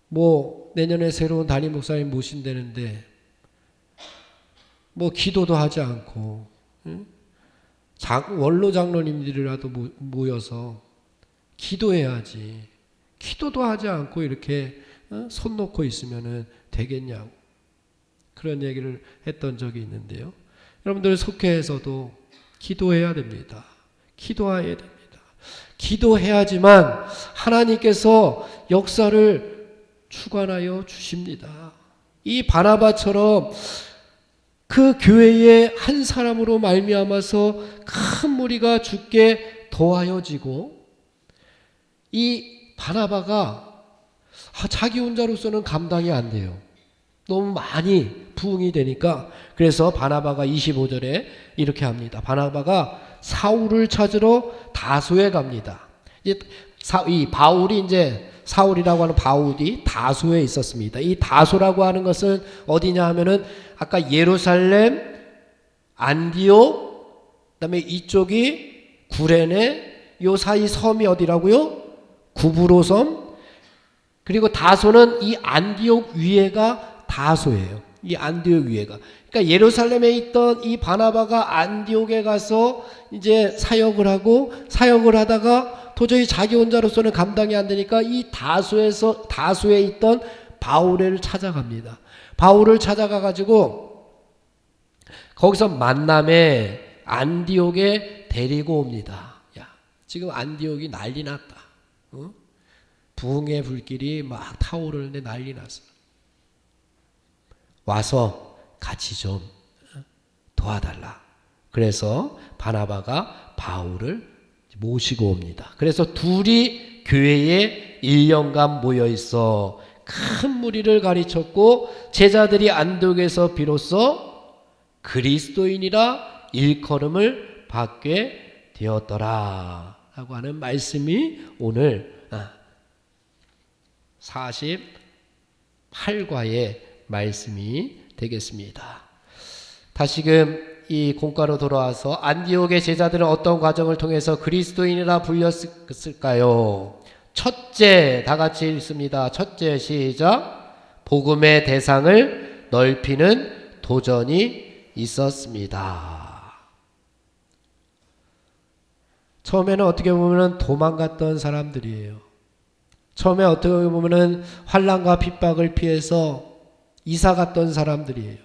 뭐 내년에 새로운 담임 목사님 모신다는데 뭐 기도도 하지 않고 원로 장로님들이라도 모여서 기도해야지. 기도도 하지 않고 이렇게 손 놓고 있으면 되겠냐고 그런 얘기를 했던 적이 있는데요. 여러분들 속회에서도 기도해야 됩니다. 기도해야 됩니다. 기도해야지만 하나님께서 역사를 주관하여 주십니다. 이 바나바처럼 그 교회의 한 사람으로 말미암아서 큰 무리가 주께 도하여지고 이 바나바가 자기 혼자로서는 감당이 안 돼요. 너무 많이 부흥이 되니까 그래서 바나바가 25절에 이렇게 합니다. 바나바가 사울을 찾으러 다소에 갑니다. 이 바울이 이제 사울이라고 하는 바울이 다소에 있었습니다. 이 다소라고 하는 것은 어디냐 하면은 아까 예루살렘, 안디옥, 그다음에 이쪽이 구레네, 요 사이 섬이 어디라고요? 구브로 섬. 그리고 다소는 이 안디옥 위에가 다소예요. 이 안디옥 위에가. 그러니까 예루살렘에 있던 이 바나바가 안디옥에 가서 이제 사역을 하다가 도저히 자기 혼자로서는 감당이 안 되니까 이 다소에 있던 바울을 찾아갑니다. 바울을 찾아가 가지고 거기서 만남에 안디옥에 데리고 옵니다. 야, 지금 안디옥이 난리 났다. 부흥의 불길이 막 타오르는데 난리 났어. 와서 같이 좀 도와달라. 그래서 바나바가 바울을 모시고 옵니다. 그래서 둘이 교회에 1년간 모여 있어 큰 무리를 가르쳤고 제자들이 안독에서 비로소 그리스도인이라 일컬음을 받게 되었더라 라고 하는 말씀이 오늘 48과의 말씀이 되겠습니다. 다시금 이 공과로 돌아와서 안디옥의 제자들은 어떤 과정을 통해서 그리스도인이라 불렸을까요? 첫째, 다 같이 읽습니다. 첫째, 시작. 복음의 대상을 넓히는 도전이 있었습니다. 처음에는 어떻게 보면 도망갔던 사람들이에요. 처음에 어떻게 보면 환난과 핍박을 피해서 이사 갔던 사람들이에요.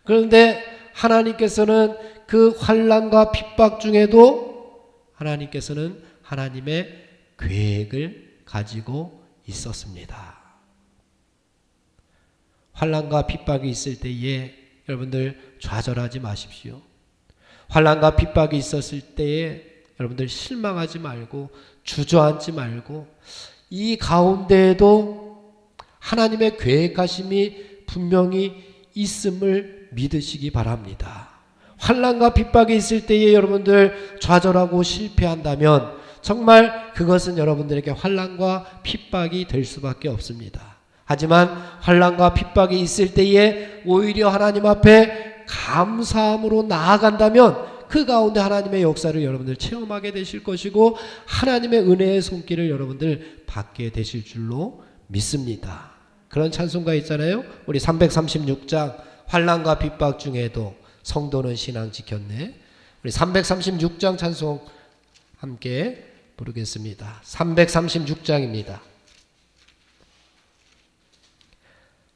그런데 하나님께서는 그 환난과 핍박 중에도 하나님께서는 하나님의 계획을 가지고 있었습니다. 환난과 핍박이 있을 때에 여러분들 좌절하지 마십시오. 환난과 핍박이 있었을 때에 여러분들 실망하지 말고 주저앉지 말고 이 가운데에도 하나님의 계획하심이 분명히 있음을 믿으시기 바랍니다. 환난과 핍박이 있을 때에 여러분들 좌절하고 실패한다면 정말 그것은 여러분들에게 환난과 핍박이 될 수밖에 없습니다. 하지만 환난과 핍박이 있을 때에 오히려 하나님 앞에 감사함으로 나아간다면 그 가운데 하나님의 역사를 여러분들 체험하게 되실 것이고 하나님의 은혜의 손길을 여러분들 받게 되실 줄로 믿습니다. 그런 찬송가 있잖아요. 우리 336장 환난과 핍박 중에도 성도는 신앙 지켰네. 우리 336장 찬송 함께 부르겠습니다. 336장입니다.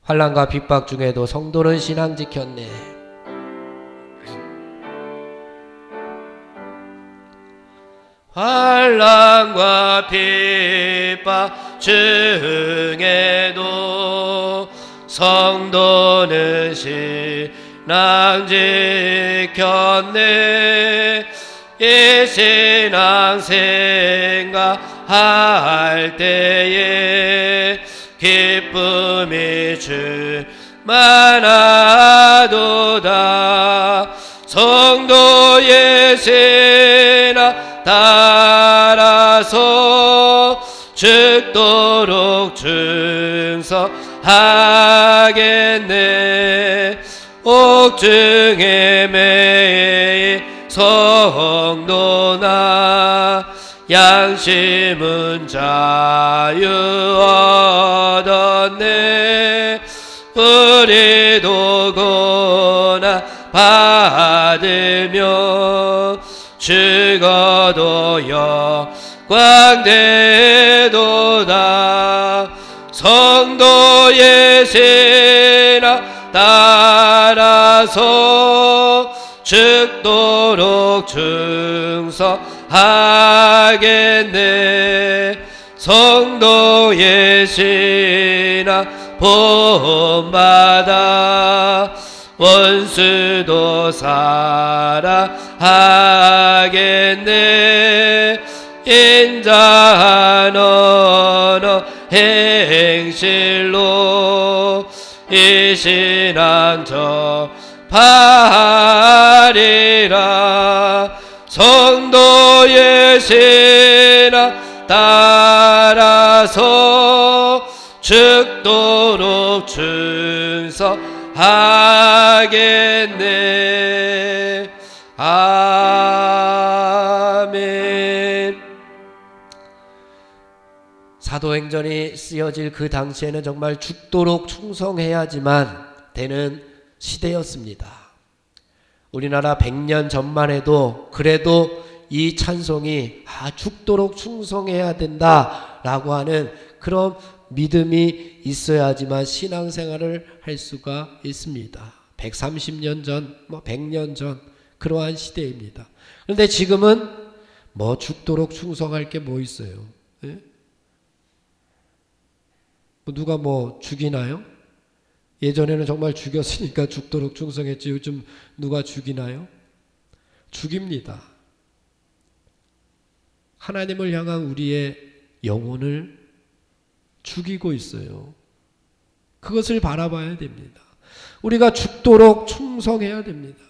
환난과 핍박 중에도 성도는 신앙 지켰네. 환난과 핍박 중에도 성도는 신앙 지켰네. 이 신앙 생각할 때에 기쁨이 충만하도다. 성도의 신앙 따라서 죽도록 충성하겠네. 옥중에 매일 성도나 양심은 자유 얻었네. 우리도 고난 받으며 죽어도 영광되도다. 성도의 신앙 따라서 죽도록 충성하겠네. 성도의 신앙 본받아 원수도 사랑하겠네. 인자한 언어 행실로 이 신앙 전파하리라. 성도의 신앙 따라서 죽도록 충성하겠네. 아멘. 사도행전이 쓰여질 그 당시에는 정말 죽도록 충성해야지만 되는 시대였습니다. 우리나라 100년 전만 해도 그래도 이 찬송이 죽도록 충성해야 된다라고 하는 그런 믿음이 있어야지만 신앙생활을 할 수가 있습니다. 130년 전, 100년 전 그러한 시대입니다. 그런데 지금은 죽도록 충성할 게 뭐 있어요? 예? 누가 죽이나요? 예전에는 정말 죽였으니까 죽도록 충성했지 요즘 누가 죽이나요? 죽입니다. 하나님을 향한 우리의 영혼을 죽이고 있어요. 그것을 바라봐야 됩니다. 우리가 죽도록 충성해야 됩니다.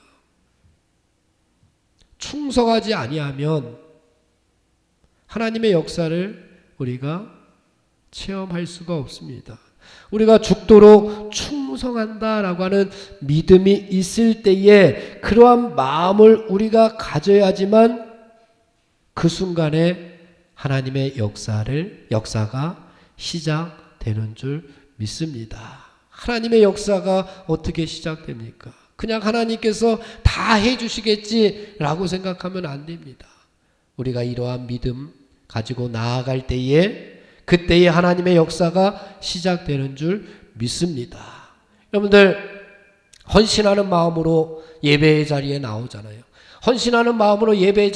충성하지 아니하면 하나님의 역사를 우리가 체험할 수가 없습니다. 우리가 죽도록 충성한다라고 하는 믿음이 있을 때에 그러한 마음을 우리가 가져야지만 그 순간에 하나님의 역사가 시작되는 줄 믿습니다. 하나님의 역사가 어떻게 시작됩니까? 그냥 하나님께서 다 해주시겠지라고 생각하면 안 됩니다. 우리가 이러한 믿음 가지고 나아갈 때에 그때에 하나님의 역사가 시작되는 줄 믿습니다. 여러분들 헌신하는 마음으로 예배의 자리에 나오잖아요. 헌신하는 마음으로 예배의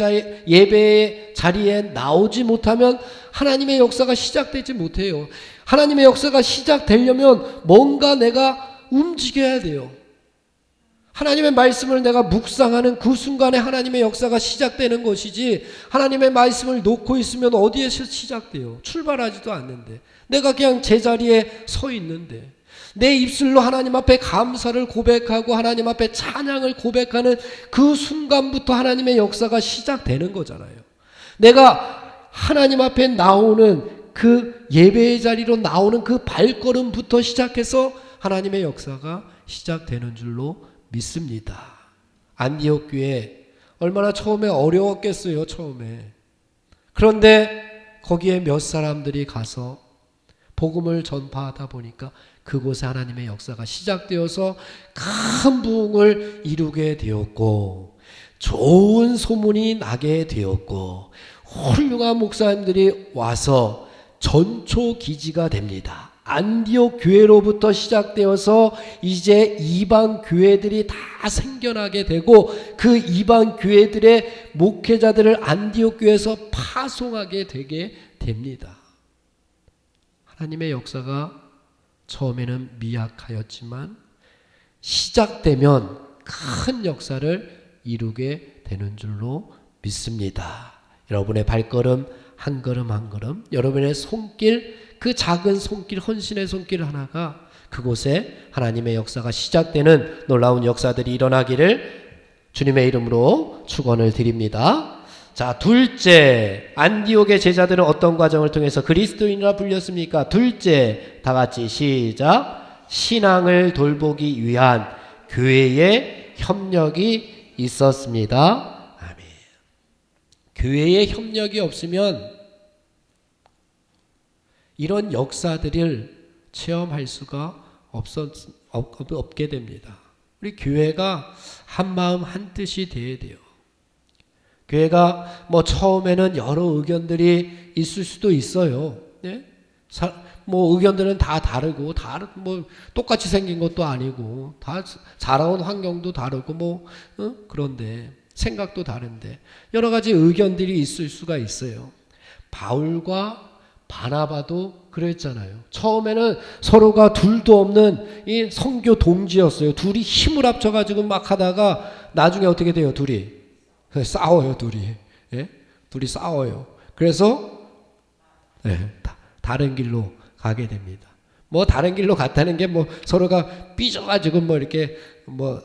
자리에 나오지 못하면 하나님의 역사가 시작되지 못해요. 하나님의 역사가 시작되려면 뭔가 내가 움직여야 돼요. 하나님의 말씀을 내가 묵상하는 그 순간에 하나님의 역사가 시작되는 것이지 하나님의 말씀을 놓고 있으면 어디에서 시작돼요? 출발하지도 않는데 내가 그냥 제자리에 서 있는데 내 입술로 하나님 앞에 감사를 고백하고 하나님 앞에 찬양을 고백하는 그 순간부터 하나님의 역사가 시작되는 거잖아요. 내가 하나님 앞에 나오는 그 예배의 자리로 나오는 그 발걸음부터 시작해서 하나님의 역사가 시작되는 줄로 믿습니다. 안디옥 교회 얼마나 처음에 어려웠겠어요. 처음에. 그런데 거기에 몇 사람들이 가서 복음을 전파하다 보니까 그곳에 하나님의 역사가 시작되어서 큰 부흥을 이루게 되었고 좋은 소문이 나게 되었고 훌륭한 목사님들이 와서 전초 기지가 됩니다. 안디옥 교회로부터 시작되어서 이제 이방 교회들이 다 생겨나게 되고 그 이방 교회들의 목회자들을 안디옥 교회에서 파송하게 되게 됩니다. 하나님의 역사가 처음에는 미약하였지만 시작되면 큰 역사를 이루게 되는 줄로 믿습니다. 여러분의 발걸음 한 걸음 한 걸음, 여러분의 손길, 그 작은 손길, 헌신의 손길 하나가 그곳에 하나님의 역사가 시작되는 놀라운 역사들이 일어나기를 주님의 이름으로 축원을 드립니다. 자, 둘째, 안디옥의 제자들은 어떤 과정을 통해서 그리스도인이라 불렸습니까? 둘째, 다 같이 시작. 신앙을 돌보기 위한 교회의 협력이 있었습니다. 아멘. 교회의 협력이 없으면 이런 역사들을 체험할 수가 없게 됩니다. 우리 교회가 한 마음 한 뜻이 돼야 돼요. 교회가 뭐 처음에는 여러 의견들이 있을 수도 있어요. 네? 뭐 의견들은 다 다르고 뭐 똑같이 생긴 것도 아니고 다 자라온 환경도 다르고 뭐 그런데 생각도 다른데 여러 가지 의견들이 있을 수가 있어요. 바울과 바나바도 그랬잖아요. 처음에는 서로가 둘도 없는 이 선교 동지였어요. 둘이 힘을 합쳐가지고 막 하다가 나중에 어떻게 돼요? 둘이 싸워요. 예? 둘이 싸워요. 그래서 다른 길로 가게 됩니다. 뭐 다른 길로 갔다는 게 뭐 서로가 삐져가지고 뭐 이렇게 뭐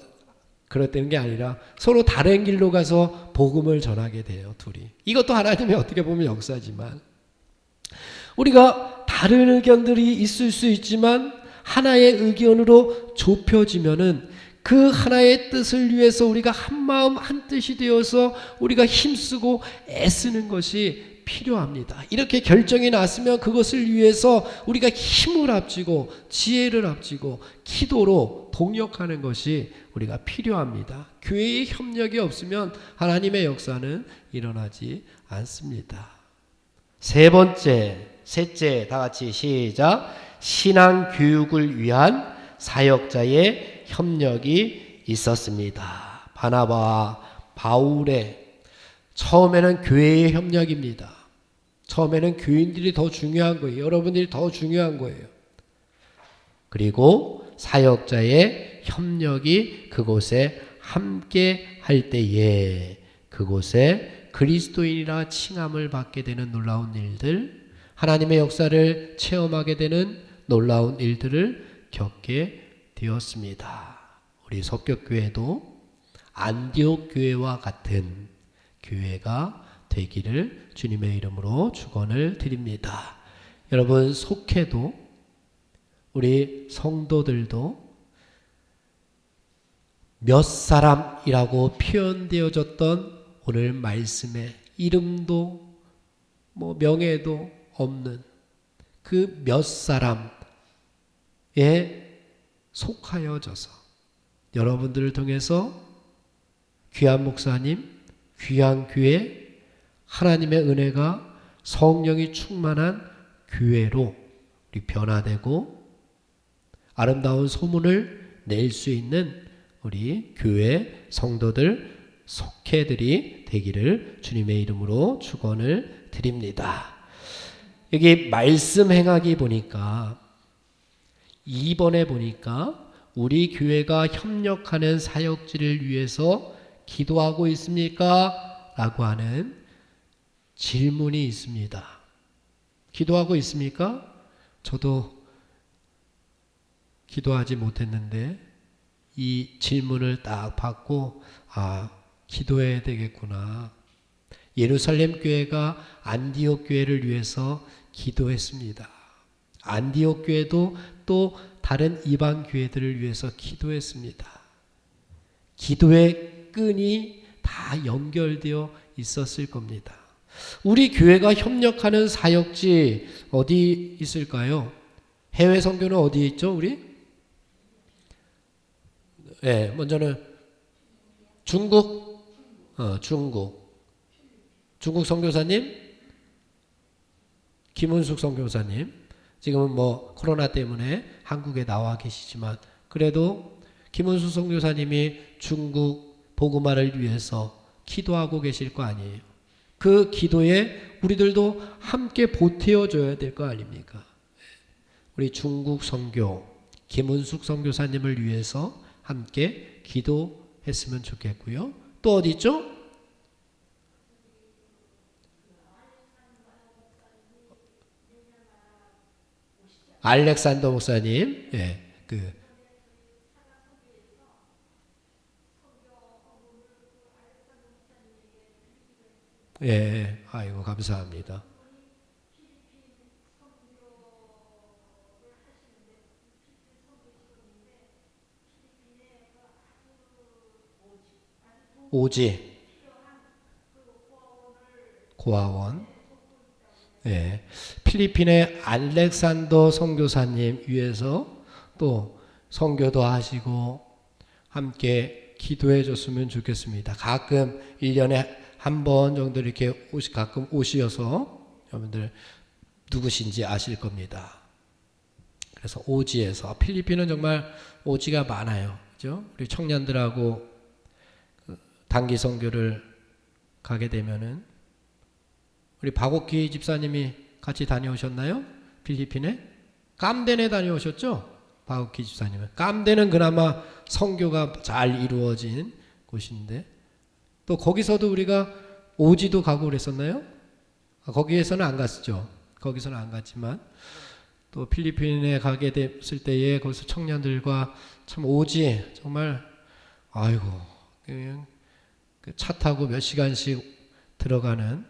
그랬다는 게 아니라 서로 다른 길로 가서 복음을 전하게 돼요. 둘이. 이것도 하나님의 어떻게 보면 역사지만 우리가 다른 의견들이 있을 수 있지만 하나의 의견으로 좁혀지면은 그 하나의 뜻을 위해서 우리가 한 마음 한 뜻이 되어서 우리가 힘쓰고 애쓰는 것이 필요합니다. 이렇게 결정이 났으면 그것을 위해서 우리가 힘을 합치고 지혜를 합치고 기도로 동력하는 것이 우리가 필요합니다. 교회의 협력이 없으면 하나님의 역사는 일어나지 않습니다. 셋째, 다 같이 시작. 신앙 교육을 위한 사역자의 협력이 있었습니다. 바나바와 바울의 처음에는 교회의 협력입니다. 처음에는 교인들이 더 중요한 거예요. 여러분들이 더 중요한 거예요. 그리고 사역자의 협력이 그곳에 함께 할 때에 그곳에 그리스도인이라 칭함을 받게 되는 놀라운 일들, 하나님의 역사를 체험하게 되는 놀라운 일들을 겪게 되었습니다. 우리 석격교회도 안디옥 교회와 같은 교회가 되기를 주님의 이름으로 축원을 드립니다. 여러분, 속해도 우리 성도들도 몇 사람이라고 표현되어졌던 오늘 말씀에 이름도 뭐 명예도 없는 그 몇 사람에 속하여져서 여러분들을 통해서 귀한 목사님, 귀한 교회, 하나님의 은혜가 성령이 충만한 교회로 우리 변화되고 아름다운 소문을 낼 수 있는 우리 교회 성도들, 속회들이 되기를 주님의 이름으로 축원을 드립니다. 여기 말씀 행하기 보니까 2번에 보니까 우리 교회가 협력하는 사역지를 위해서 기도하고 있습니까? 라고 하는 질문이 있습니다. 기도하고 있습니까? 저도 기도하지 못했는데 이 질문을 딱 받고 기도해야 되겠구나. 예루살렘 교회가 안디옥 교회를 위해서 기도했습니다. 안디옥 교회도 또 다른 이방 교회들을 위해서 기도했습니다. 기도의 끈이 다 연결되어 있었을 겁니다. 우리 교회가 협력하는 사역지 어디 있을까요? 해외 선교는 어디에 있죠, 우리? 예, 먼저는 중국, 중국 선교사님, 김은숙 선교사님. 지금은 뭐 코로나 때문에 한국에 나와 계시지만 그래도 김은숙 선교사님이 중국 복음화를 위해서 기도하고 계실 거 아니에요. 그 기도에 우리들도 함께 보태어 줘야 될 거 아닙니까? 우리 중국 선교 김은숙 선교사님을 위해서 함께 기도했으면 좋겠고요. 또 어디 있죠? 알렉산더 목사님, 예, 예, 아이고 감사합니다. 오지 고아원, 예, 필리핀의 알렉산더 선교사님 위해서 또 선교도 하시고 함께 기도해 줬으면 좋겠습니다. 가끔 1년에 한 번 정도 이렇게 가끔 오시어서 여러분들 누구신지 아실 겁니다. 그래서 오지에서 필리핀은 정말 오지가 많아요. 그죠? 우리 청년들하고 단기 선교를 가게 되면은 우리 박옥기 집사님이 같이 다녀오셨나요? 필리핀에? 깜덴에 다녀오셨죠? 박옥기 집사님은. 깜덴은 그나마 선교가 잘 이루어진 곳인데 또 거기서도 우리가 오지도 가고 그랬었나요? 거기에서는 안 갔죠. 거기서는 안 갔지만 또 필리핀에 가게 됐을 때에 거기서 청년들과 참 오지 정말 아이고 그냥 차 타고 몇 시간씩 들어가는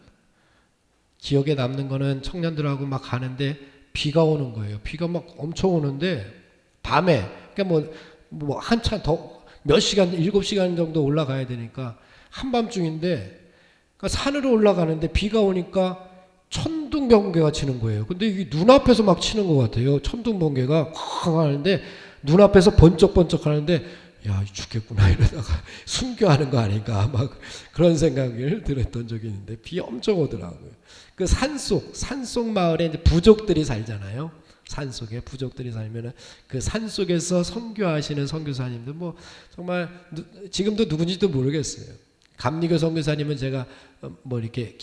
기억에 남는 거는 청년들하고 막 가는데 비가 오는 거예요. 비가 막 엄청 오는데 밤에 그러니까 뭐 한참 더 몇 시간 7시간 정도 올라가야 되니까 한밤중인데 그러니까 산으로 올라가는데 비가 오니까 천둥 번개가 치는 거예요. 근데 이게 눈앞에서 막 치는 것 같아요. 천둥 번개가 쾅 하는데 눈앞에서 번쩍번쩍 하는데 야 죽겠구나 이러다가 순교하는 거 아닌가 막 그런 생각을 들었던 적이 있는데 비 엄청 오더라고요. 그 산속 마을에 이제 부족들이 살잖아요. 산속에 부족들이 살면은 그 산속에서 선교하시는 선교사님들 뭐 정말 지금도 누군지도 모르겠어요. 감리교 선교사님은 제가 뭐 이렇게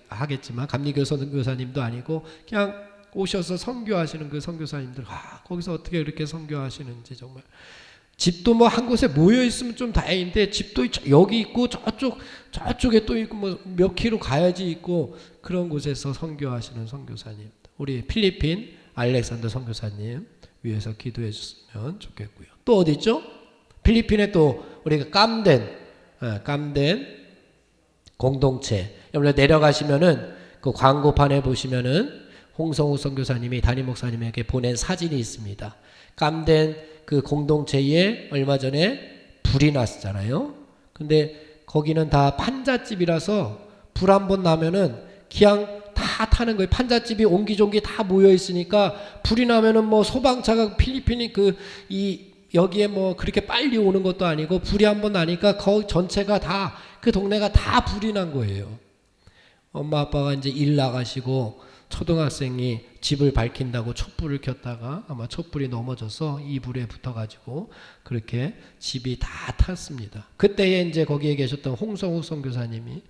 하겠지만 감리교 선교사님도 아니고 그냥 오셔서 선교하시는 그 선교사님들 거기서 어떻게 이렇게 선교하시는지 정말 집도 뭐 한 곳에 모여 있으면 좀 다행인데 집도 여기 있고 저쪽에 또 있고 뭐 몇 킬로 가야지 있고 그런 곳에서 선교하시는 선교사님 우리 필리핀 알렉산더 선교사님 위해서 기도해 주셨으면 좋겠고요. 또 어디 있죠? 필리핀에 또 우리가 깜덴 공동체 여러분 내려가시면은 그 광고판에 보시면은 홍성우 선교사님이 담임 목사님에게 보낸 사진이 있습니다. 깜덴 그 공동체에 얼마 전에 불이 났잖아요. 근데 거기는 다 판잣집이라서 불 한 번 나면은 그냥 다 타는 거예요. 판잣집이 옹기종기 다 모여 있으니까 불이 나면은 뭐 소방차가 필리핀이 여기에 뭐 그렇게 빨리 오는 것도 아니고 불이 한 번 나니까 거기 전체가 다 그 동네가 다 불이 난 거예요. 엄마 아빠가 이제 일 나가시고 초등학생이 집을 밝힌다고 촛불을 켰다가 아마 촛불이 넘어져서 이 불에 붙어가지고 그렇게 집이 다 탔습니다. 그때에 이제 거기에 계셨던 홍성욱 선교사님이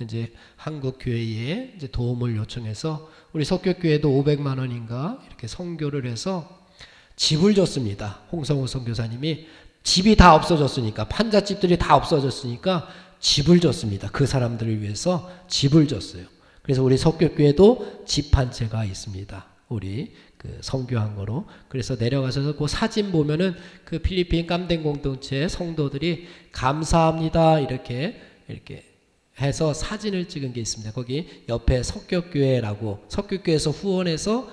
이제 한국 교회에 이제 도움을 요청해서 우리 석교교회도 500만 원인가 이렇게 선교를 해서 집을 줬습니다. 홍성욱 선교사님이 집이 다 없어졌으니까 판잣집들이 다 없어졌으니까 집을 줬습니다. 그 사람들을 위해서 집을 줬어요. 그래서 우리 석교교회도 집 한 채가 있습니다. 우리 그 선교한 거로. 그래서 내려가셔서 그 사진 보면은 그 필리핀 깜덴 공동체 성도들이 감사합니다 이렇게 해서 사진을 찍은 게 있습니다. 거기 옆에 석교교회라고 석교교회에서 후원해서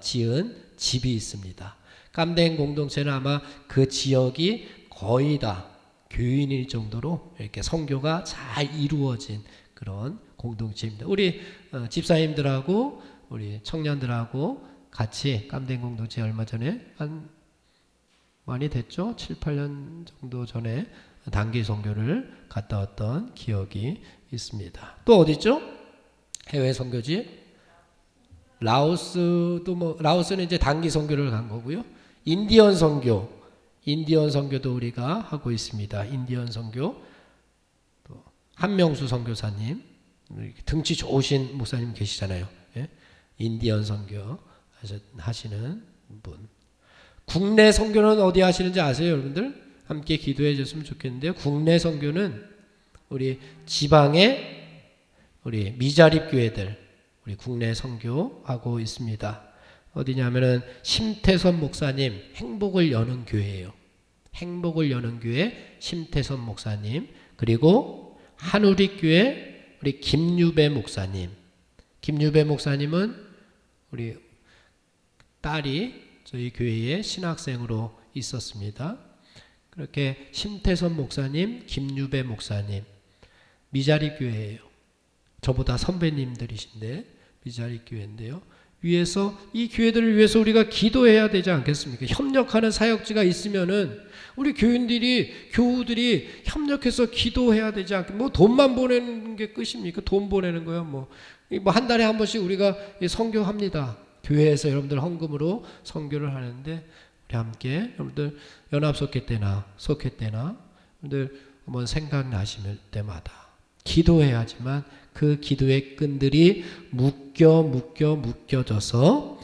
지은 집이 있습니다. 깜덴 공동체는 아마 그 지역이 거의 다 교인일 정도로 이렇게 선교가 잘 이루어진 그런 공동체입니다. 우리 집사님들하고 우리 청년들하고 같이 깜댕 공동체 얼마 전에 한 많이 됐죠? 7, 8년 정도 전에 단기 선교를 갔다 왔던 기억이 있습니다. 또 어디 있죠? 해외 선교지? 라오스도 라오스는 이제 단기 선교를 간 거고요. 인디언 선교도 우리가 하고 있습니다. 인디언 선교. 또 한명수 선교사님, 등치 좋으신 목사님 계시잖아요. 예? 인디언 선교 하시는 분. 국내 선교는 어디 하시는지 아세요, 여러분들? 함께 기도해 줬으면 좋겠는데요. 국내 선교는 우리 지방의 우리 미자립 교회들, 우리 국내 선교하고 있습니다. 어디냐면은 심태선 목사님 행복을 여는 교회예요. 행복을 여는 교회 심태선 목사님, 그리고 한우리 교회 우리 김유배 목사님. 김유배 목사님은 우리 딸이 저희 교회에 신학생으로 있었습니다. 그렇게 심태선 목사님, 김유배 목사님, 미자립 교회예요. 저보다 선배님들이신데 미자립 교회인데요. 위에서 이 교회들을 위해서 우리가 기도해야 되지 않겠습니까? 협력하는 사역지가 있으면은 우리 교우들이 협력해서 기도해야 되지 않겠습니까? 뭐 돈만 보내는 게 끝입니까? 돈 보내는 거야 뭐 한 달에 한 번씩 우리가 선교합니다. 교회에서 여러분들 헌금으로 선교를 하는데 우리 함께 여러분들 연합속회 때나 여러분들 한번 생각나실 때마다 기도해야지만 그 기도의 끈들이 묶여져서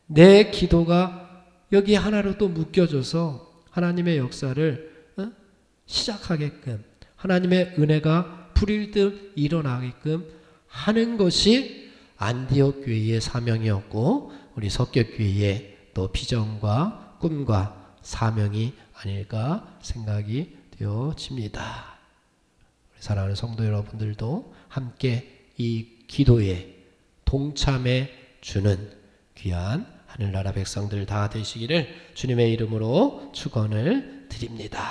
내 기도가 여기 하나로 또 묶여져서 하나님의 역사를 시작하게끔, 하나님의 은혜가 불일듯 일어나게끔 하는 것이 안디옥 교회의 사명이었고 우리 석격교회의 또 비전과 꿈과 사명이 아닐까 생각이 되어집니다. 사랑하는 성도 여러분들도 함께 이 기도에 동참해 주는 귀한 하늘나라 백성들 다 되시기를 주님의 이름으로 축원을 드립니다.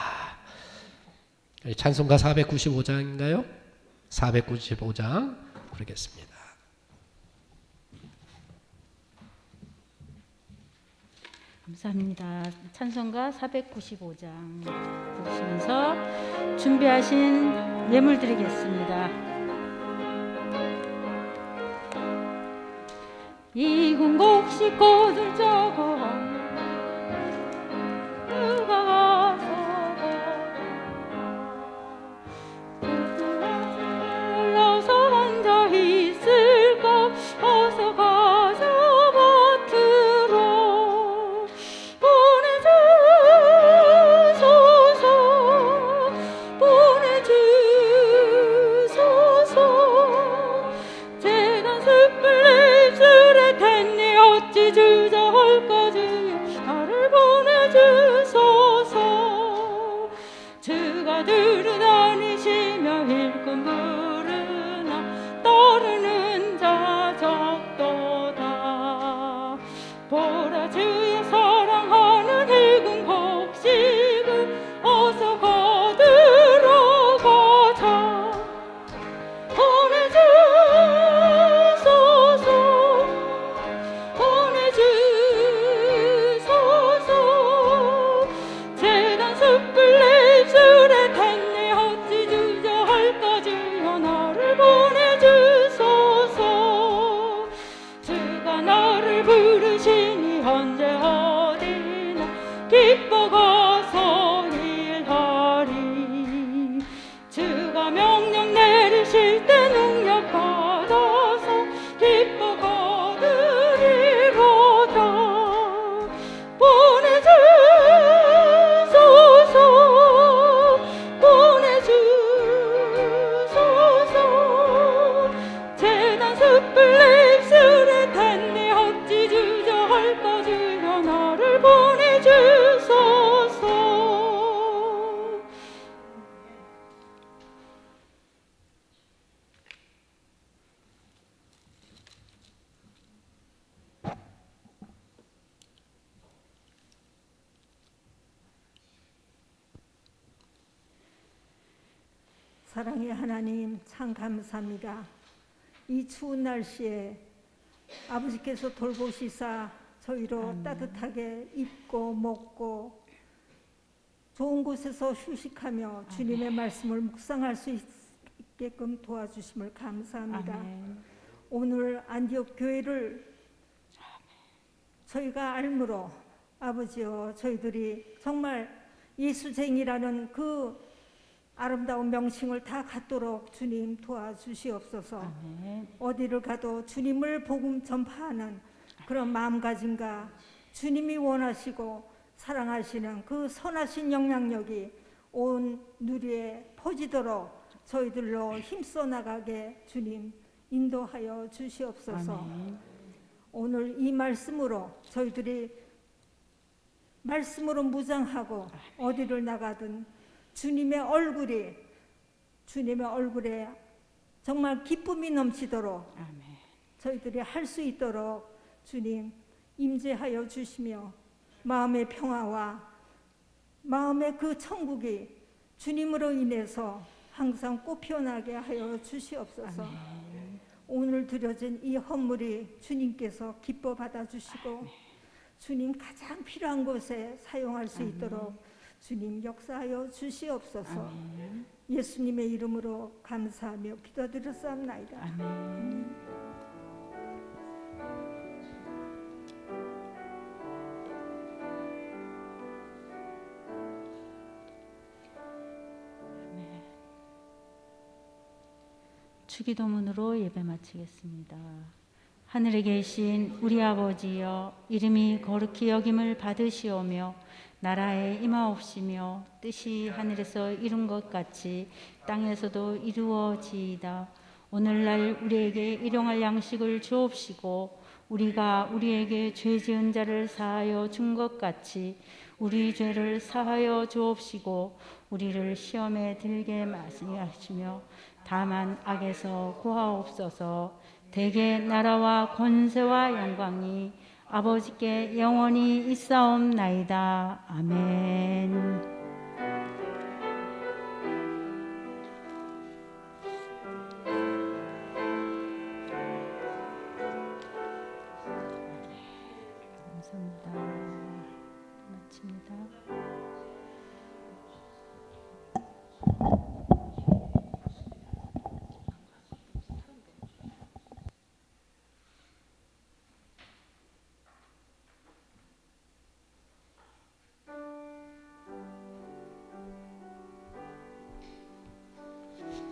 찬송가 495장인가요? 495장 부르겠습니다. 감사합니다. 찬송가 495장 부르시면서 준비하신 예물 드리겠습니다. 이군 곡식 꽃을 적어 누가 가서 올라서 앉아 있을까 어서 가서 밭으로 보내주소서 재단 숯불 입술에 댄니 어찌 주저할까지 나를 보내주소서 주가 들으다니시며 일꾼 부르나 따르는 자 적도다 보라 주의 사랑하는 일군 곡식을 어서 거들어 가자 보내주소서 재단 숯불 내 입술에 댄니 어찌 주저할까지요 나를 보내주소서 주가 나를 부르시니 언제 어디나 기뻐 가서 일하리 주가 명령 내리실 때 능력 받아서 기뻐 거두리로다 보내주소서 재단 숯불 내 입술에 댄니 어찌 주저할까지요 나를 보내주소서. 사랑의 하나님 참 감사합니다. 이 추운 날씨에 아버지께서 돌보시사 저희로 따뜻하게 입고 먹고 좋은 곳에서 휴식하며 주님의 말씀을 묵상할 수 있게끔 도와주심을 감사합니다. 오늘 안디옥 교회를 저희가 알므로 아버지여 저희들이 정말 예수쟁이라는 그 아름다운 명칭을 다 갖도록 주님 도와주시옵소서. 어디를 가도 주님을 복음 전파하는 그런 마음가짐과 주님이 원하시고 사랑하시는 그 선하신 영향력이 온 누리에 퍼지도록 저희들로 힘써 나가게 주님 인도하여 주시옵소서. 오늘 이 말씀으로 저희들이 말씀으로 무장하고 어디를 나가든 주님의 얼굴에 정말 기쁨이 넘치도록 저희들이 할 수 있도록 주님 임재하여 주시며 마음의 평화와 마음의 그 천국이 주님으로 인해서 항상 꽃피어나게 하여 주시옵소서. 오늘 드려진 이 헌물이 주님께서 기뻐 받아주시고 주님 가장 필요한 곳에 사용할 수 있도록 주님 역사하여 주시옵소서. 예수님의 이름으로 감사하며 기도드렸사옵나이다. 주기도문으로 예배 마치겠습니다. 하늘에 계신 우리 아버지여, 이름이 거룩히 여김을 받으시오며 나라에 임하옵시며 뜻이 하늘에서 이룬 것 같이 땅에서도 이루어지이다. 오늘날 우리에게 일용할 양식을 주옵시고 우리가 우리에게 죄 지은 자를 사하여 준 것 같이 우리 죄를 사하여 주옵시고 우리를 시험에 들게 마시하시며 다만 악에서 구하옵소서. 대개 나라와 권세와 영광이 아버지께 영원히 있사옵나이다. 아멘. 감사합니다. 마칩니다.